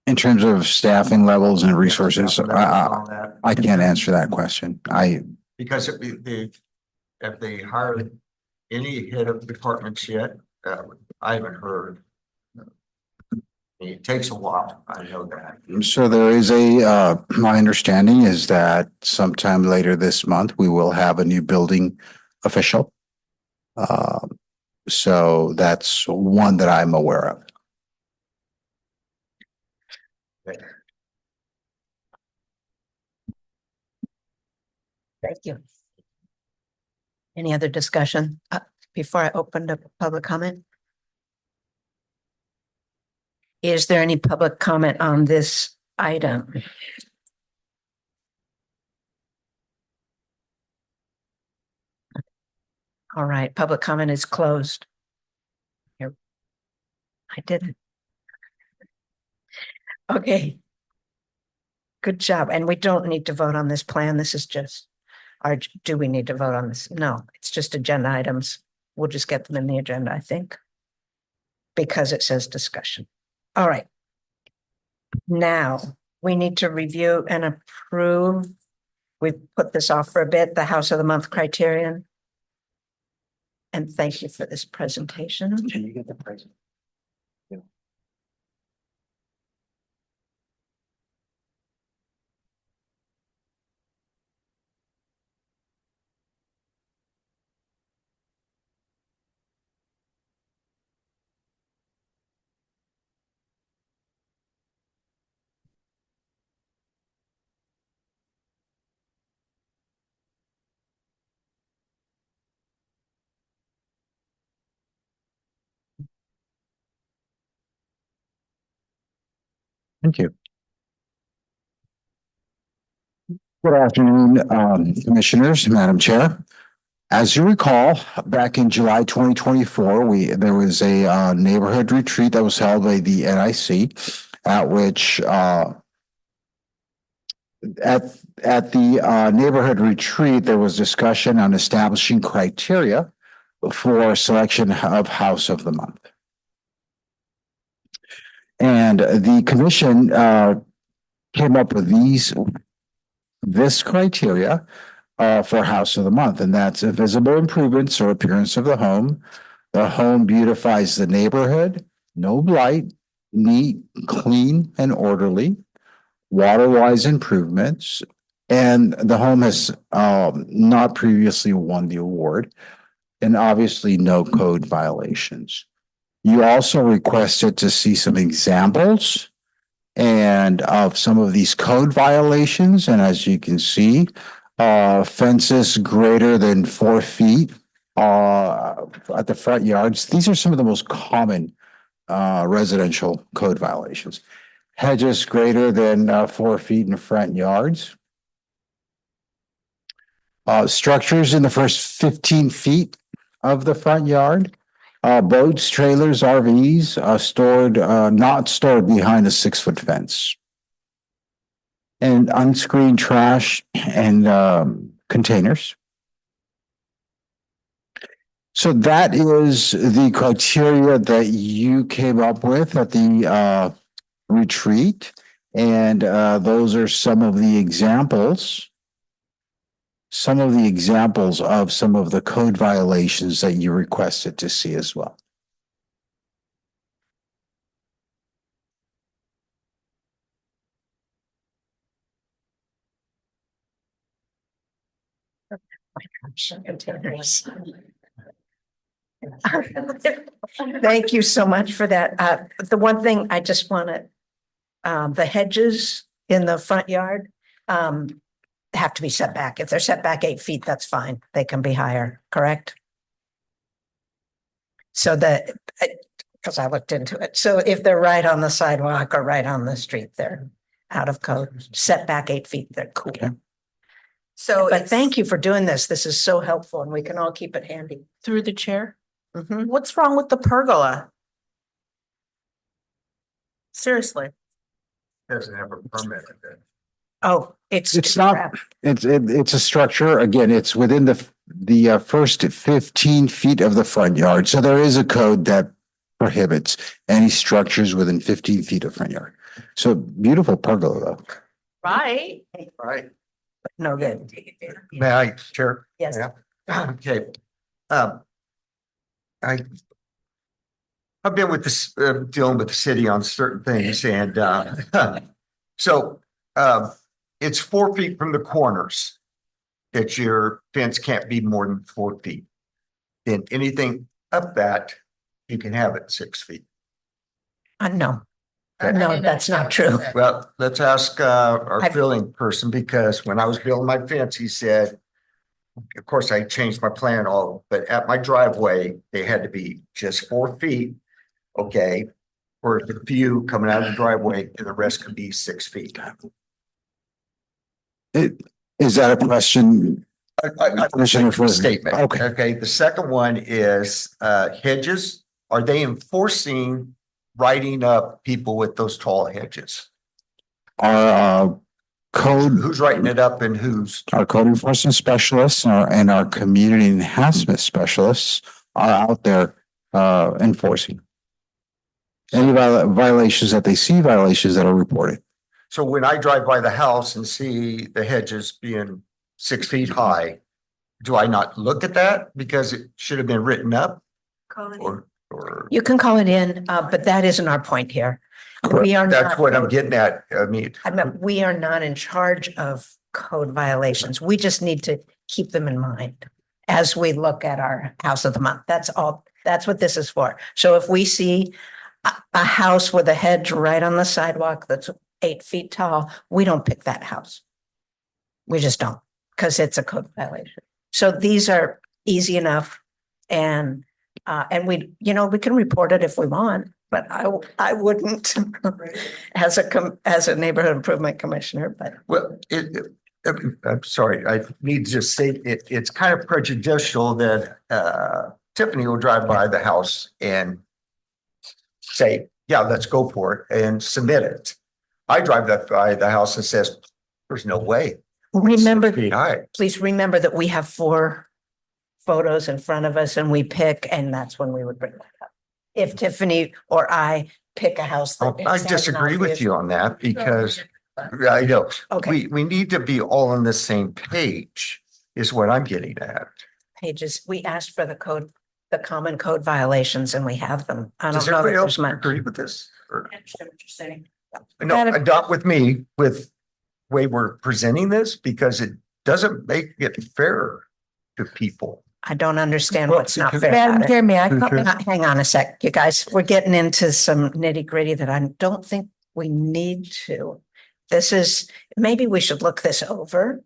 In terms of staffing levels and resources, On that? I can't answer that question. Because if they hired any head of departments yet, I haven't heard. It takes a while, I know that. So there is my understanding is that sometime later this month, we will have a new building official. So that's one that I'm aware of. Thank you. Any other discussion before I opened up public comment? Is there any public comment on this item? All right, public comment is closed. Here. I didn't. Okay. Good job. And we don't need to vote on this plan. This is just, do we need to vote on this? No, it's just agenda items. We'll just get them in the agenda, I think. Because it says discussion. All right. Now, we need to review and approve. We put this off for a bit, the House of the Month criterion. And thank you for this presentation. Can you get the present? Thank you. Good afternoon, Commissioners, Madam Chair. As you recall, back in July 2024, there was a neighborhood retreat that was held by the NIC, at which at the neighborhood retreat, there was discussion on establishing criteria for selection of House of the Month. And the commission came up with this criteria for House of the Month, and that's a visible improvements or appearance of the home. The home beautifies the neighborhood, no blight, neat, clean, and orderly, water-wise improvements, and the home has not previously won the award, and obviously no code violations. You also requested to see some examples and of some of these code violations. And as you can see, fences greater than 4 feet at the front yards. These are some of the most common residential code violations. Hedges greater than 4 feet in front yards. Structures in the first 15 feet of the front yard. Boats, trailers, RVs, stored, not stored behind a 6-foot fence. And unscreened trash and, containers. So that is the criteria that you came up with at the, retreat. And, those are some of the examples. Some of the examples of some of the code violations that you requested to see as well. Thank you so much for that. The one thing I just want to, the hedges in the front yard, have to be set back. If they're set back 8 feet, that's fine. They can be higher, correct? So that, because I looked into it. So if they're right on the sidewalk or right on the street, they're out of code. Set back 8 feet, they're cool. Okay. So But thank you for doing this. This is so helpful and we can all keep it handy. Through the chair. Mhm. What's wrong with the pergola? Seriously. Doesn't have a permit. Oh, it's. It's not, it's a structure. Again, it's within the first 15 feet of the front yard. So there is a code that prohibits any structures within 15 feet of front yard. So beautiful pergola though. Right. Right. No good. May I, Chair? Yes. Yeah. Okay. I've been with this, dealing with the city on certain things and, so, it's 4 feet from the corners that your fence can't be more than 4 feet. Then anything up that, you can have it 6 feet. No, Okay. no, that's not true. Well, let's ask, our I've- building person, because when I was building my fence, he said, of course, I changed my plan all, but at my driveway, they had to be just 4 feet. Okay, for the view coming out of the driveway, and the rest could be 6 feet. Is that a question? Commissioner for Statement. Okay. Okay, the second one is hedges. Are they enforcing writing up people with those tall hedges? Our code, Who's writing it up and who's? our code enforcement specialists and our community enhancement specialists are out there enforcing any violations that they see, violations that are reported. So when I drive by the house and see the hedges being 6 feet high, do I not look at that because it should have been written up Call it in. or? You can call it in, but that isn't our point here. We are That's not, what I'm getting at. I mean, we are not in charge of code violations. We just need to keep them in mind as we look at our house of the month. That's all. That's what this is for. So if we see a house with a hedge right on the sidewalk that's 8 feet tall, we don't pick that house. We just don't, because it's a code violation. So these are easy enough and we, we can report it if we want, but I wouldn't as a neighborhood improvement commissioner, but. well, I'm sorry, I need to just say it's kind of prejudicial that Tiffany will drive by the house and say, yeah, let's go for it and submit it. I drive that by the house and says, there's no way. It's 6 Remember, feet high. please remember that we have 4 photos in front of us and we pick, and that's when we would bring that up. If Tiffany or I pick a house. that I has an disagree with obvious- you on that because I know Okay, we need to be all on the same page is what I'm getting at. pages, we asked for the code, the common code violations and we have them. I Does don't know that everybody else there's much. agree with this? Or- I understand what you're saying. No, not with me, with way we're presenting this, because it doesn't make it fair to people. I don't understand Well, what's not because- fair Madam about it. Chair, may I comment? Hang on a sec, you guys, we're getting into some nitty gritty that I don't think we need to. This is, maybe we should look this over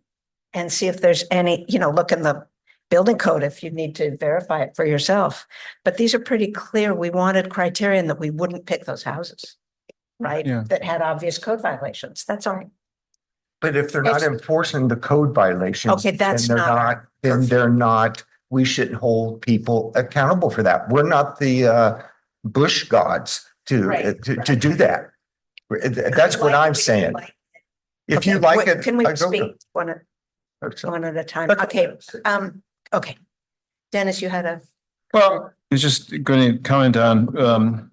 and see if there's any, look in the building code if you need to verify it for yourself. But these are pretty clear. We wanted criterion that we wouldn't pick those houses, right? Yeah. That had obvious code violations. That's all. But if they're not It's- enforcing the code violations. Okay, that's then they're not- Then they're not, we shouldn't hold people accountable for that. We're not the bush gods to do that. That's what I'm saying. If you Okay, like wait, it. Can we I go speak for one at a time? That's Okay, okay. okay. Dennis, you had a, Well, I was just going to comment on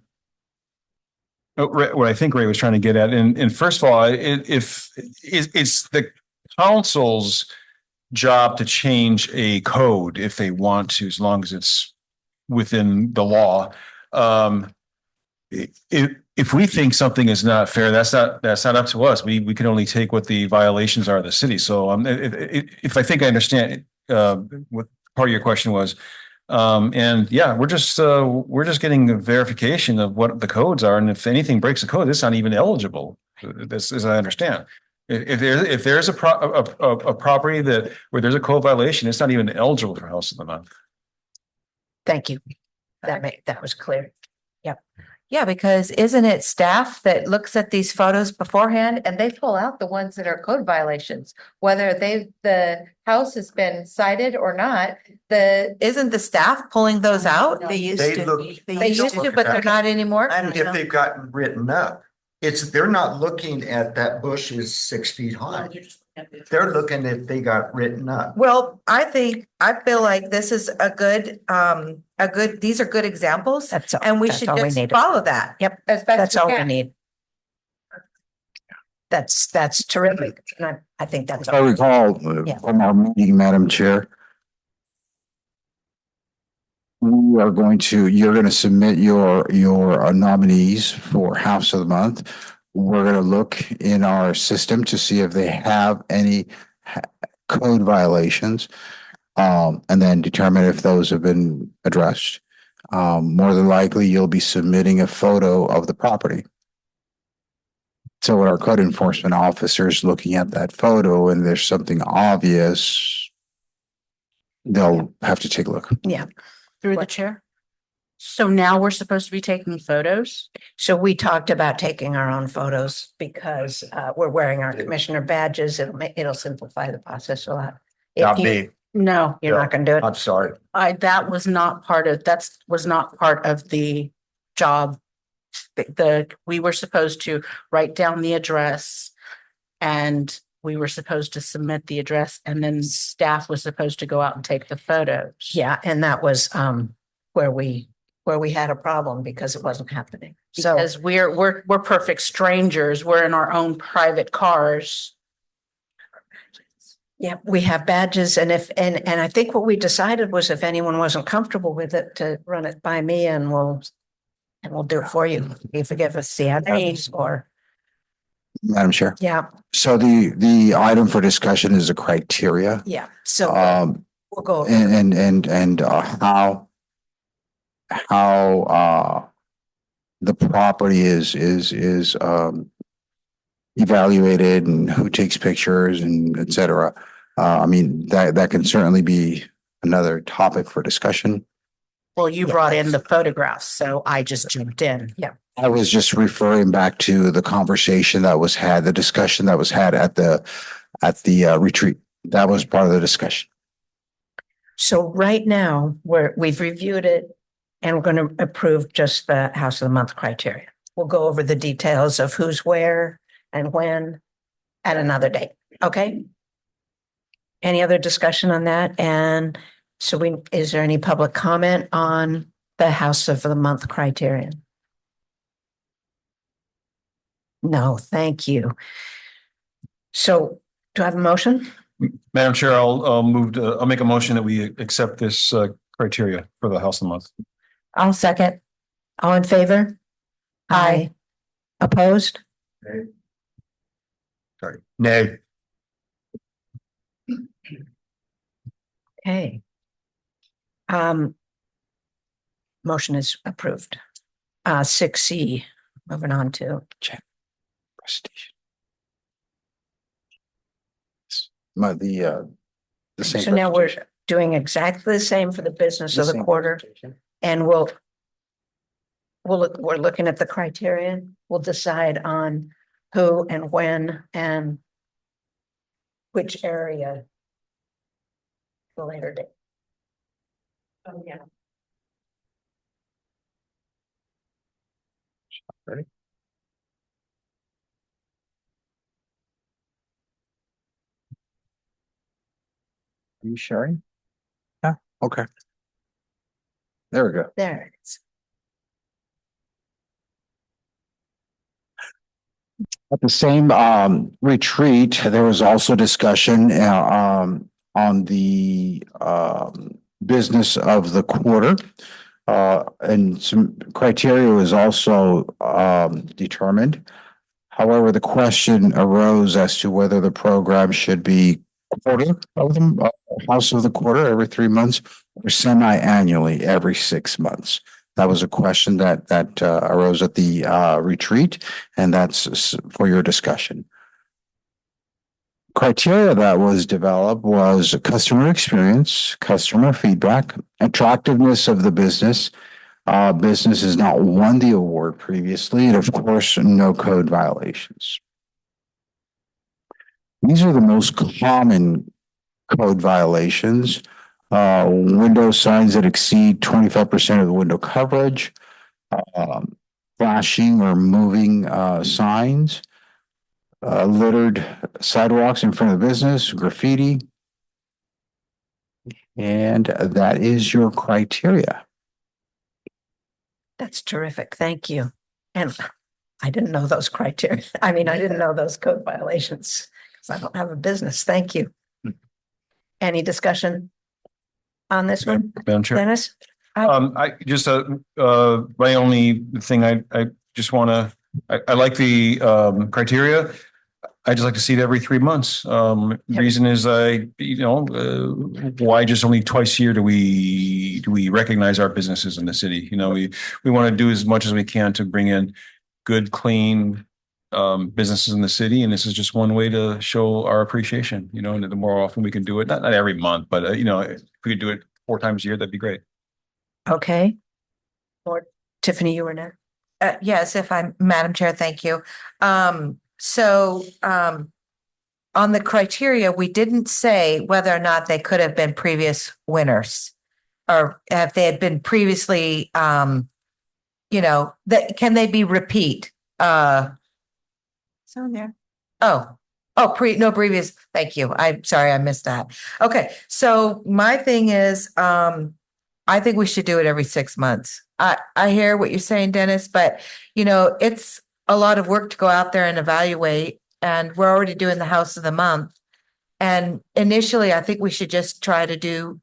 what I think Ray was trying to get at. And first of all, if it's the council's job to change a code if they want to, as long as it's within the law. If we think something is not fair, that's not up to us. We can only take what the violations are of the city. So if I think I understand what part of your question was. And yeah, we're just getting a verification of what the codes are. And if anything breaks the code, it's not even eligible. This, as I understand. If there's a property where there's a code violation, it's not even eligible for House of the Month. thank you. That was clear. Yeah, because isn't it staff that looks at these photos beforehand and they pull out the ones that are code violations? Whether the house has been cited or not, isn't the staff pulling those out? They used They to. look- They used to, but they're not anymore. I don't If know. they've gotten written up, they're not looking at that bush is 6 feet high. They're looking if they got written up. Well, I feel like this is these are good examples That's all. and we That's should all we just need. follow that. Yep, As best that's we all we can. need. That's terrific. And I think that's. If I recall Yeah. from our meeting, Madam Chair, you're going to submit your nominees for House of the Month. We're going to look in our system to see if they have any code violations. And then determine if those have been addressed. More than likely, you'll be submitting a photo of the property. So when our code enforcement officers looking at that photo and there's something obvious, they'll have to take a look. Through the chair. So now we're supposed to be taking photos? So we talked about taking our own photos because we're wearing our commissioner badges. It'll simplify the process a lot. If Not you- me. No, You're not gonna do it? I'm sorry. that was not part of the job. We were supposed to write down the address and we were supposed to submit the address and then staff was supposed to go out and take the photos. Yeah, and that was where we had a problem because it wasn't happening. So Because we're perfect strangers. We're in our own private cars. yeah, we have badges and and I think what we decided was if anyone wasn't comfortable with it, to run it by me and we'll do it for you. You forgive us the address or, Madam Chair. yeah, So the item for discussion is a criteria. yeah. So we'll go. over And how the property is evaluated and who takes pictures and et cetera. I mean, that can certainly be another topic for discussion. Well, you brought in the photographs, so I just jumped in. I was just referring back to the conversation that was had, the discussion that was had at the retreat. That was part of the discussion. So right now, we've reviewed it and we're going to approve just the House of the Month criteria. We'll go over the details of who's where and when at another date. Okay? Any other discussion on that? And so is there any public comment on the House of the Month criterion? No, thank you. So do I have a motion? Madam Chair, I'll make a motion that we accept this criteria for the House of the Month. I'll second. All in favor? Aye. Opposed? Sorry. Nay. Okay. Motion is approved. 6C, moving on to, Presentation. The same. so now we're presentation. doing exactly the same for the business of the same quarter. presentation. And we're looking at the criterion. We'll decide on who and when and which area. The later date. Oh, yeah. Are you sharing? Yeah, okay. There we go. There it is. At the same retreat, there was also discussion on the business of the quarter. And some criteria was also determined. However, the question arose as to whether the program should be quarter of the House of the Quarter every 3 months or semi-annually every 6 months. That was a question that arose at the retreat, and that's for your discussion. Criteria that was developed was customer experience, customer feedback, attractiveness of the business. Business has not won the award previously, and of course, no code violations. These are the most common code violations. Window signs that exceed 25% of the window coverage, flashing or moving signs, littered sidewalks in front of the business, graffiti. And that is your criteria. That's terrific. Thank you. And I didn't know those criteria. I mean, I didn't know those code violations because I don't have a business. Thank you. Any discussion on this one, Madam Chair. Dennis? I just, my only thing, I just want to, I like the criteria. I just like to see it every 3 months. Reason is why just only twice a year do we recognize our businesses in the city? You know, we want to do as much as we can to bring in good, clean businesses in the city. And this is just one way to show our appreciation, you know, and the more often we can do it, not every month, but if we could do it 4 times a year, that'd be great. Okay. Or Tiffany, you were next. Yes, Madam Chair, thank you. So on the criteria, we didn't say whether or not they could have been previous winners or if they had been previously, that can they be repeat? So there. No previous. Thank you. I'm sorry, I missed that. Okay, so my thing is, I think we should do it every 6 months. I hear what you're saying, Dennis, but it's a lot of work to go out there and evaluate, and we're already doing the House of the Month. And initially, I think we should just try to do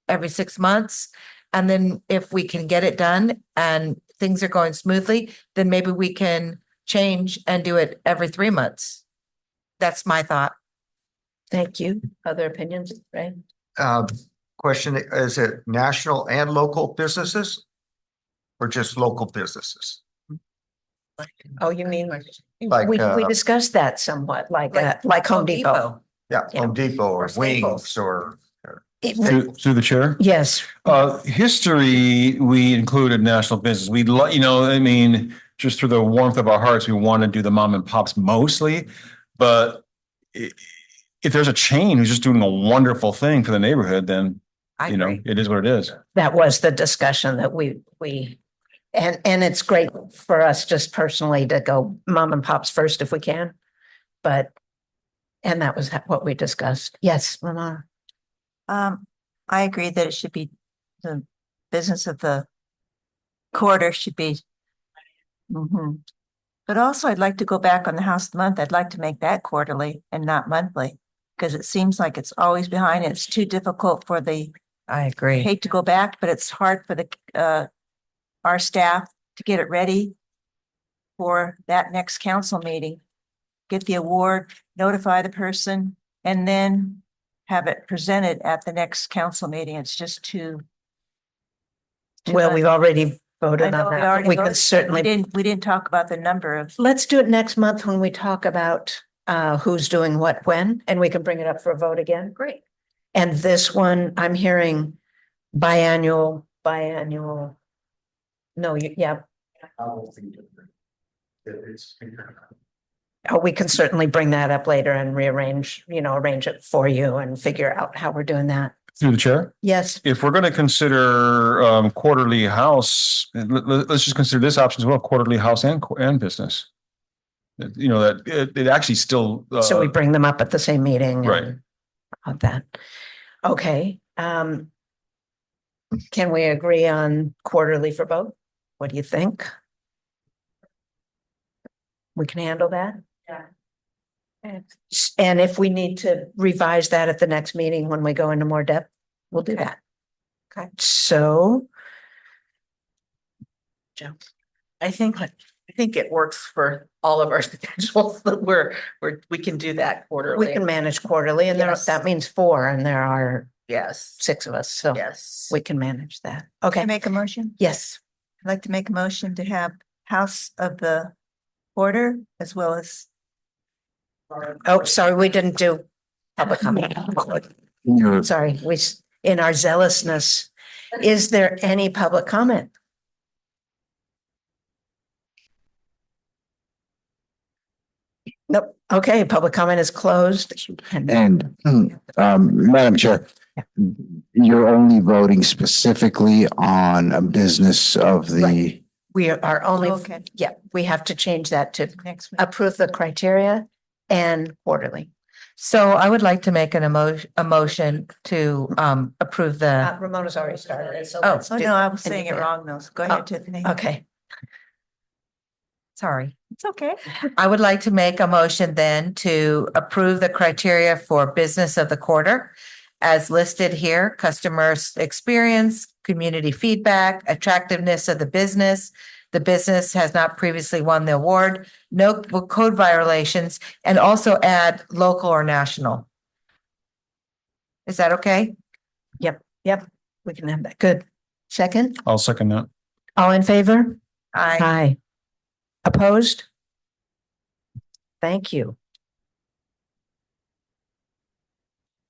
every 6 months. And then if we can get it done and things are going smoothly, then maybe we can change and do it every 3 months. That's my thought. Thank you. Other opinions, right? Question, is it national and local businesses? Or just local businesses? Oh, you mean, Like, we discussed that somewhat, like Home Depot. Yeah, Yeah. Home Depot or Or Staples. Wings or. Through the chair. Yes, History, we included national business. Just through the warmth of our hearts, we want to do the mom and pops mostly. But if there's a chain who's just doing a wonderful thing for the neighborhood, then, it is what it is. that was the discussion that and it's great for us just personally to go mom and pops first if we can. And that was what we discussed. Yes, Mama. I agree that it should be the business of the quarter should be. Mhm. But also I'd like to go back on the House of the Month. I'd like to make that quarterly and not monthly because it seems like it's always behind. It's too difficult for I I agree. hate to go back, but it's hard for our staff to get it ready for that next council meeting. Get the award, notify the person, and then have it presented at the next council meeting. It's just too. Well, we've already I voted know on we that. already We can voted. certainly, We didn't talk about the number of. let's do it next month when we talk about who's doing what, when, and we can bring it up for a vote again. Great. And this one, I'm hearing biannual. No, yeah, Oh, we can certainly bring that up later and rearrange, arrange it for you and figure out how we're doing that. Through the chair, Yes, if we're going to consider quarterly house, let's just consider this option as well, quarterly house and business. That it actually still. so we bring them up at the same meeting. Right. and Of that. Okay. Can we agree on quarterly for both? What do you think? We can handle that? Yeah. And if we need to revise that at the next meeting when we go into more depth, we'll do that. Okay, so. Joe. I think it works for all of our schedules that we can do that quarterly. We can manage quarterly and Yes. that means 4 and there are Yes, 6 of us, so yes. we can manage that. Can I Okay, make a motion? yes, I'd like to make a motion to have House of the Quarter as well as. oh, sorry, we didn't do public comment. You're- Sorry, in our zealousness, is there any public comment? Nope, okay, public comment is closed. And Madam Chair, you're only voting specifically on a business of the, Right. We are only, Okay, yeah, we have to change that to next week. approve the criteria and quarterly. So I would like to make a motion to approve the, Ramona's already started it, so Oh. let's Oh, do. no, I was saying it wrong though. So go ahead, Tiffany. Okay, sorry. It's okay. I would like to make a motion then to approve the criteria for business of the quarter as listed here: customer experience, community feedback, attractiveness of the business. The business has not previously won the award, no code violations, and also add local or national. Is that okay? yep, we can have that. Good. Second, I'll second that. all in favor? I, Aye. Opposed? Thank you.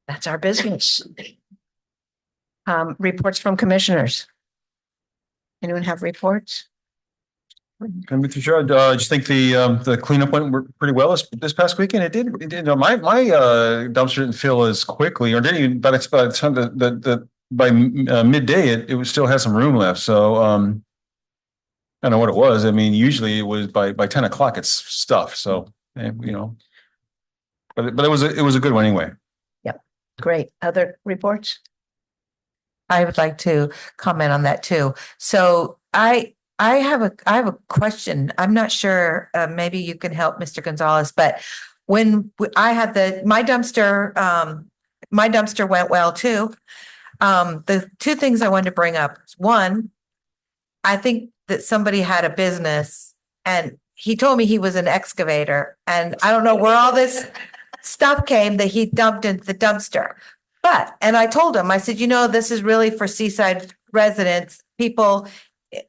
That's our business. Reports from commissioners. Anyone have reports? Can we sure? I just think the cleanup went pretty well this past weekend. It did. My dumpster didn't fill as quickly, or didn't even. But it's by the time by midday, it was still had some room left. So I don't know what it was. I mean, usually it was by 10 o'clock. It's stuff. So but it was a good one anyway. Great. Other reports? I would like to comment on that too. So I have a question. I'm not sure, maybe you can help Mr. Gonzalez, but when I had my dumpster went well too. The 2 things I wanted to bring up. One, I think that somebody had a business and he told me he was an excavator, and I don't know where all this stuff came that he dumped into the dumpster. And I told him, I said, this is really for Seaside residents, people,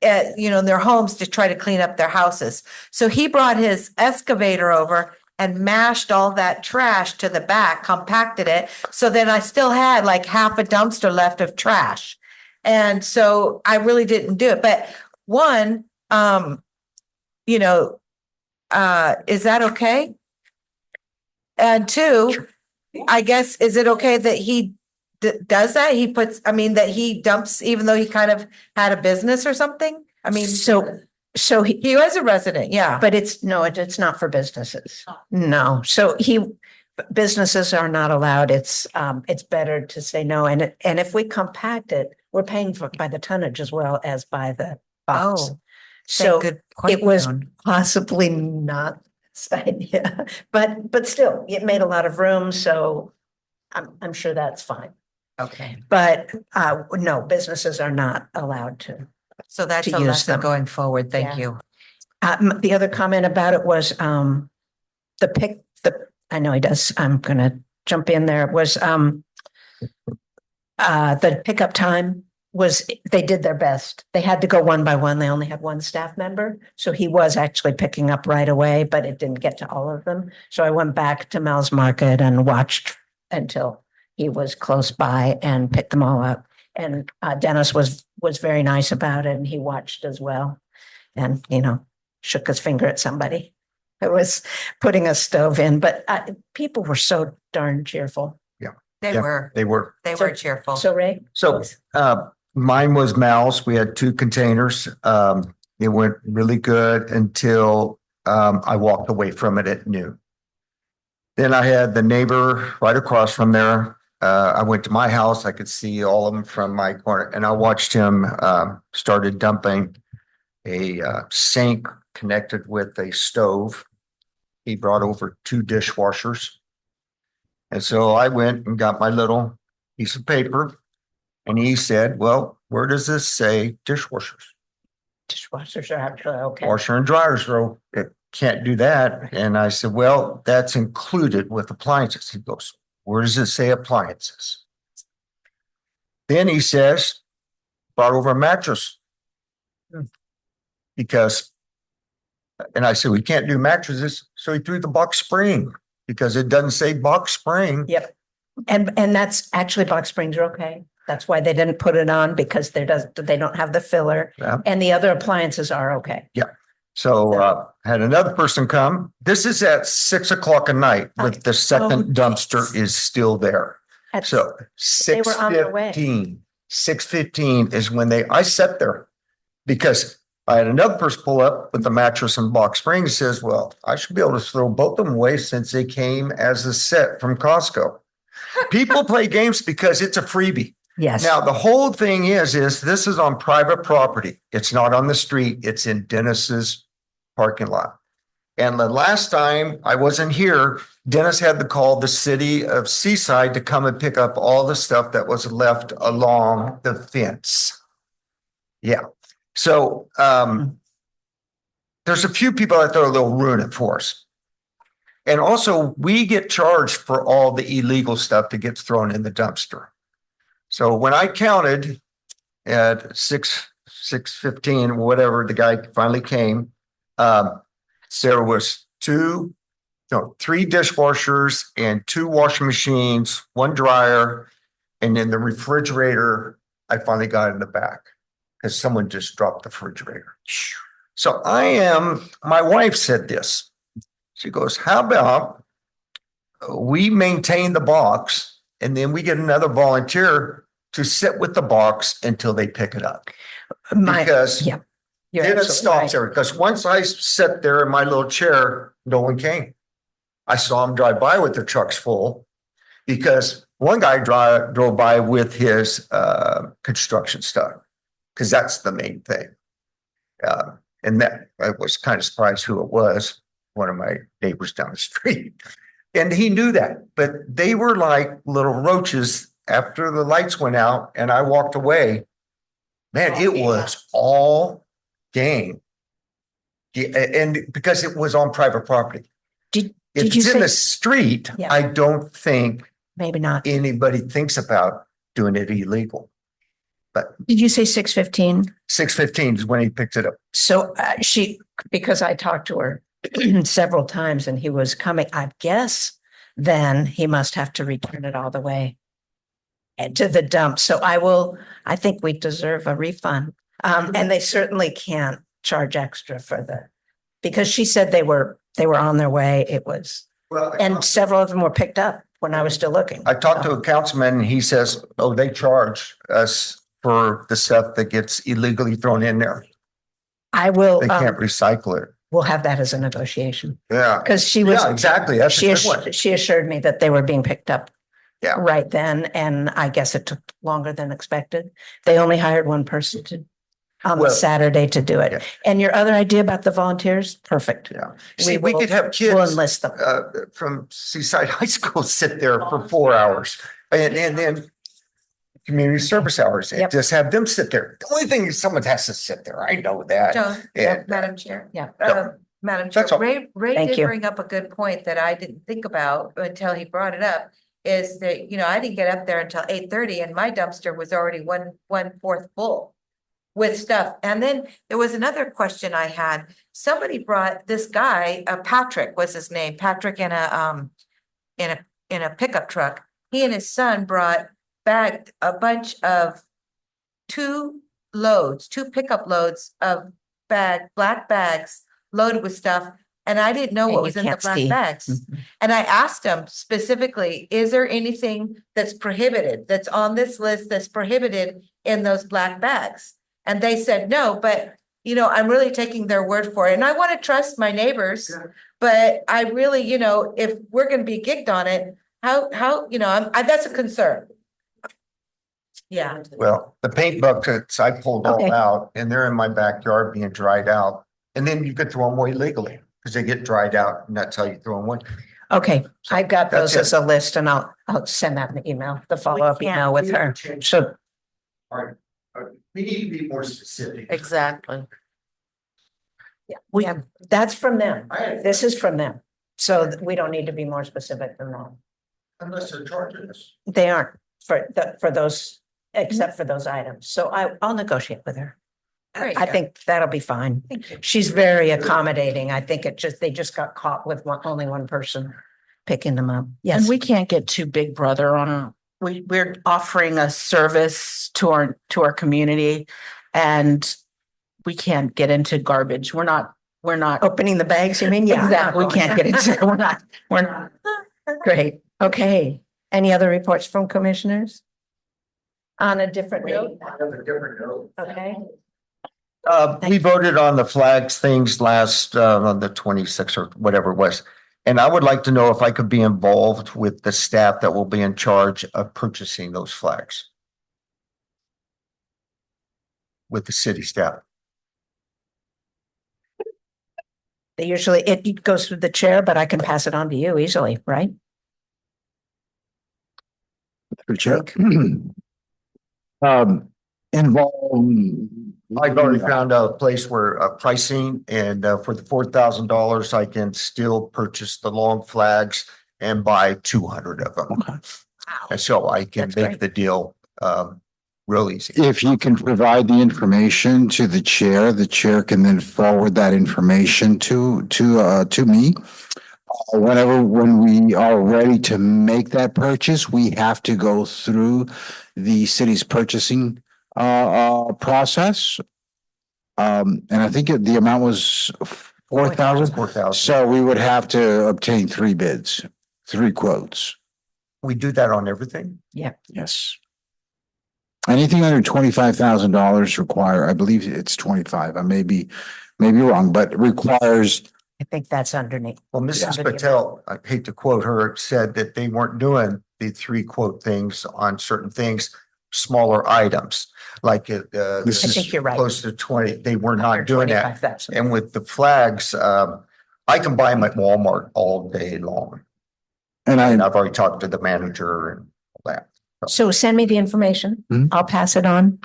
in their homes to try to clean up their houses. So he brought his excavator over and mashed all that trash to the back, compacted it. So then I still had like half a dumpster left of trash. And so I really didn't do it. But one, is that okay? And 2, I guess, is it okay that he does that? That he dumps, even though he kind of had a business or something? So He was a resident, yeah. but it's not for businesses. No, so businesses are not allowed. It's better to say no. And if we compact it, we're paying by the tonnage as well as by the box. Oh, So good point, it was Joan. possibly not this idea, but still, it made a lot of room, so I'm sure that's fine. Okay, But no, businesses are not allowed to. so that's To a use lesson them. going forward. Thank Yeah. you. The other comment about it was I know he does, I'm gonna jump in there, was the pickup time was, they did their best. They had to go one by one. They only had one staff member. So he was actually picking up right away, but it didn't get to all of them. So I went back to Mel's Market and watched until he was close by and picked them all up. And Dennis was very nice about it, and he watched as well. And, shook his finger at somebody. It was putting a stove in, but people were so darn cheerful. They Yeah, were, They were. they So- were cheerful. So Ray? So mine was Mal's. We had 2 containers. It went really good until I walked away from it at noon. Then I had the neighbor right across from there. I went to my house. I could see all of them from my corner, and I watched him started dumping a sink connected with a stove. He brought over 2 dishwashers. And so I went and got my little piece of paper, and he said, well, where does this say dishwashers? Dishwashers are actually okay. Washer and dryers, bro. It can't do that. And I said, well, that's included with appliances. He goes, where does it say appliances? Then he says, brought over a mattress. Hmm. Because, and I said, we can't do mattresses. So he threw the box spring because it doesn't say box spring. Yep. And that's actually box springs are okay. That's why they didn't put it on because they don't have the filler Yeah. and the other appliances are okay. So had another person come. This is at 6 o'clock at night, with the second dumpster is still there. That's- So They were on their way. 6:15 is when I sat there because I had another person pull up with the mattress and box spring. Says, well, I should be able to throw both of them away since they came as a set from Costco. People play games because it's a freebie. Yes. Now, the whole thing is this is on private property. It's not on the street. It's in Dennis's parking lot. And the last time I wasn't here, Dennis had to call the city of Seaside to come and pick up all the stuff that was left along the fence. Yeah. So there's a few people out there that'll ruin it for us. And also, we get charged for all the illegal stuff that gets thrown in the dumpster. So when I counted at 6:15, whatever, the guy finally came, there was 3 dishwashers and 2 washing machines, 1 dryer, and then the refrigerator, I finally got in the back because someone just dropped the refrigerator. So my wife said this. She goes, how about we maintain the box and then we get another volunteer to sit with the box until they pick it up? Because yeah. You're then it absolutely stops right. there. Because once I sat there in my little chair, no one came. I saw them drive by with their trucks full because one guy drove by with his construction stuff because that's the main thing. And that I was kind of surprised who it was. One of my neighbors down the street. And he knew that, but they were like little roaches after the lights went out and I walked away. Man, it was all game. Yeah, and because it was on private property. Did If you it's in say- the street, Yeah. I don't think Maybe not. anybody thinks about doing it illegal. But Did you say 6:15? 6:15 is when he picked it up. So because I talked to her several times and he was coming, I guess then he must have to return it all the way to the dump. So I think we deserve a refund. And they certainly can't charge extra because she said they were on their way. It was, Well, and several of them were picked up when I was still looking. I talked to a councilman and he says, oh, they charge us for the stuff that gets illegally thrown in there. I will, They can't recycle it. we'll have that as a negotiation Yeah. because she was. Yeah, exactly. That's a good one. She assured me that they were being picked up. Yeah. Right then, and I guess it took longer than expected. They only hired one person on the Well, Saturday to do it. yeah. And your other idea about the volunteers, perfect. Yeah. See, we will- could have We'll kids enlist them. from Seaside High School sit there for 4 hours and then community service hours and Yep. just have them sit there. The only thing is someone has to sit there. I know that. Joan, And Madam Chair. Yeah. Madam Chair, That's all. Ray Thank did you. bring up a good point that I didn't think about until he brought it up. Is that, I didn't get up there until 8:30 and my dumpster was already one fourth full with stuff. And then there was another question I had. Somebody brought this guy, Patrick was his name, Patrick in a pickup truck. He and his son brought back a bunch of 2 pickup loads of black bags loaded with stuff. and I didn't know And what you was in the can't black see. bags. Mhm. And I asked them specifically, is there anything that's prohibited, that's on this list that's prohibited in those black bags? And they said no, but you know, I'm really taking their word for it. And I want to trust my neighbors. But I really, you know, if we're gonna be gigged on it, how, you know, that's a concern. Yeah. Well, the paint buckets I pulled Okay. all out and they're in my backyard being dried out. And then you could throw them away legally because they get dried out and that's how you throw them away. Okay, I've got That's those as it. a list and I'll send out an email, the follow-up email with her. So, All right. We need to be more specific. Exactly. yeah, that's from them. This is from them. So we don't need to be more specific than that. Unless they're charging us. They aren't for those, except for those items. So I'll negotiate with her. Great. I think that'll be fine. Thank you. She's very accommodating. I think they just got caught with only one person picking them up. Yes. And we can't get too big brother on a, we're offering a service to our community and we can't get into garbage. We're not, Opening the bags, you mean? Yeah. exactly, we can't get into, we're not. Great. Okay. Any other reports from commissioners? On a different note? Okay. We voted on the flags things last, on the 26th or whatever it was. And I would like to know if I could be involved with the staff that will be in charge of purchasing those flags. With the city staff. They usually, it goes through the chair, but I can pass it on to you easily, right? Through chair. Involved. I've already found a place where pricing and for the $4,000, I can still purchase the long flags and buy 200 of them. Okay. And so I can That's make great. the deal real easy. If you can provide the information to the chair can then forward that information to me. When we are ready to make that purchase, we have to go through the city's purchasing process. And I think the amount was 4,000. 4,000. So we would have to obtain 3 bids, 3 quotes. We do that on everything? Yes. Anything under $25,000 require, I believe it's 25. I may be wrong, but requires, I think that's underneath. Well, Mrs. Yeah. Patel, I hate to quote her, said that they weren't doing the 3 quote things on certain things, smaller items, like This I is think you're right. close to 20. They were not doing that. 25,000. And with the flags, I can buy them at Walmart all day long. and And I, I've already talked to the manager and all that. So send me the information. Mhm. I'll pass it on.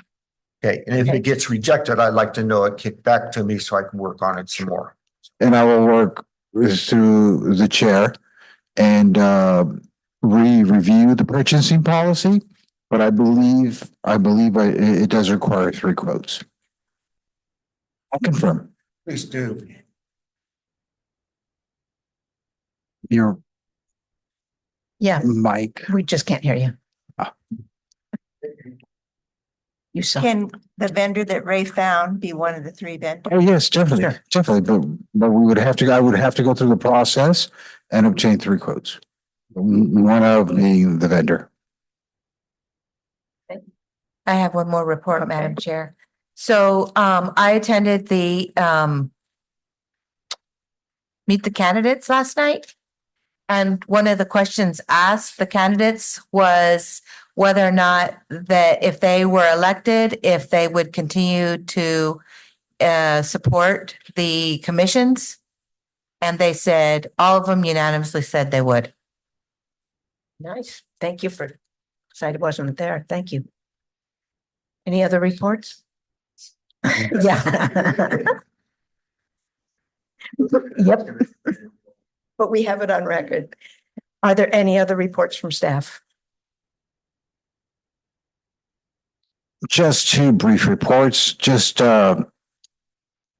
Okay, and if Okay. it gets rejected, I'd like to know it kicked back to me so I can work on it some more. and I will work through the chair and review the purchasing policy. But I believe it does require 3 quotes. I'll confirm. Please do. Your Yeah, mic. we just can't hear you. Ah. You saw. Can the vendor that Ray found be one of the 3 vendors? Oh, yes, definitely, Sure. definitely. But we would have to, I would have to go through the process and obtain 3 quotes. One of being the vendor. I have one more report, Okay. Madam Chair. So I attended the Meet the Candidates last night. And one of the questions asked the candidates was whether or not that if they were elected, if they would continue to support the commissions. And they said, all of them unanimously said they would. Nice. Thank you for, sorry I wasn't there. Thank you. Any other reports? Yeah. Yep, but we have it on record. Are there any other reports from staff? Just 2 brief reports, just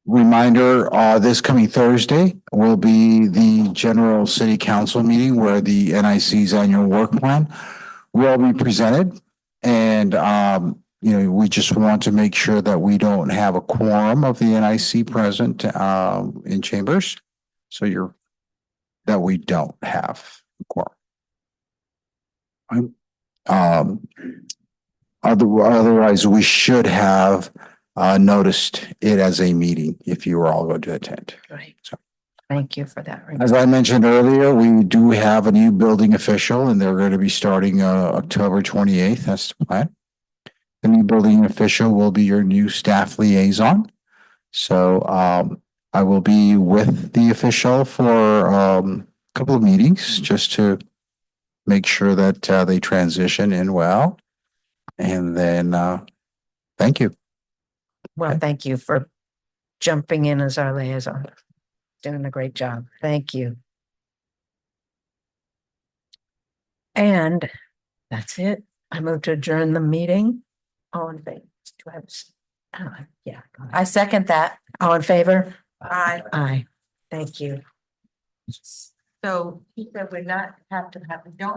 reminder, this coming Thursday will be the general city council meeting where the NIC's annual work plan will be presented. And, we just want to make sure that we don't have a quorum of the NIC present, in chambers. So that we don't have a quorum. Um, otherwise, we should have noticed it as a meeting if you were all going to attend. Right. So- Thank you for that. As I mentioned earlier, we do have a new building official and they're going to be starting October 28th. That's the plan. The new building official will be your new staff liaison. So I will be with the official for a couple of meetings just to make sure that they transition in well. And then thank you. Well, thank you for jumping in as our liaison. Doing a great job. Thank you. And that's it. I move to adjourn the meeting. All in favor? Do I have? Yeah. go ahead. I second that. All in favor? Aye. Aye. Thank you. So he said we're not have to have, we don't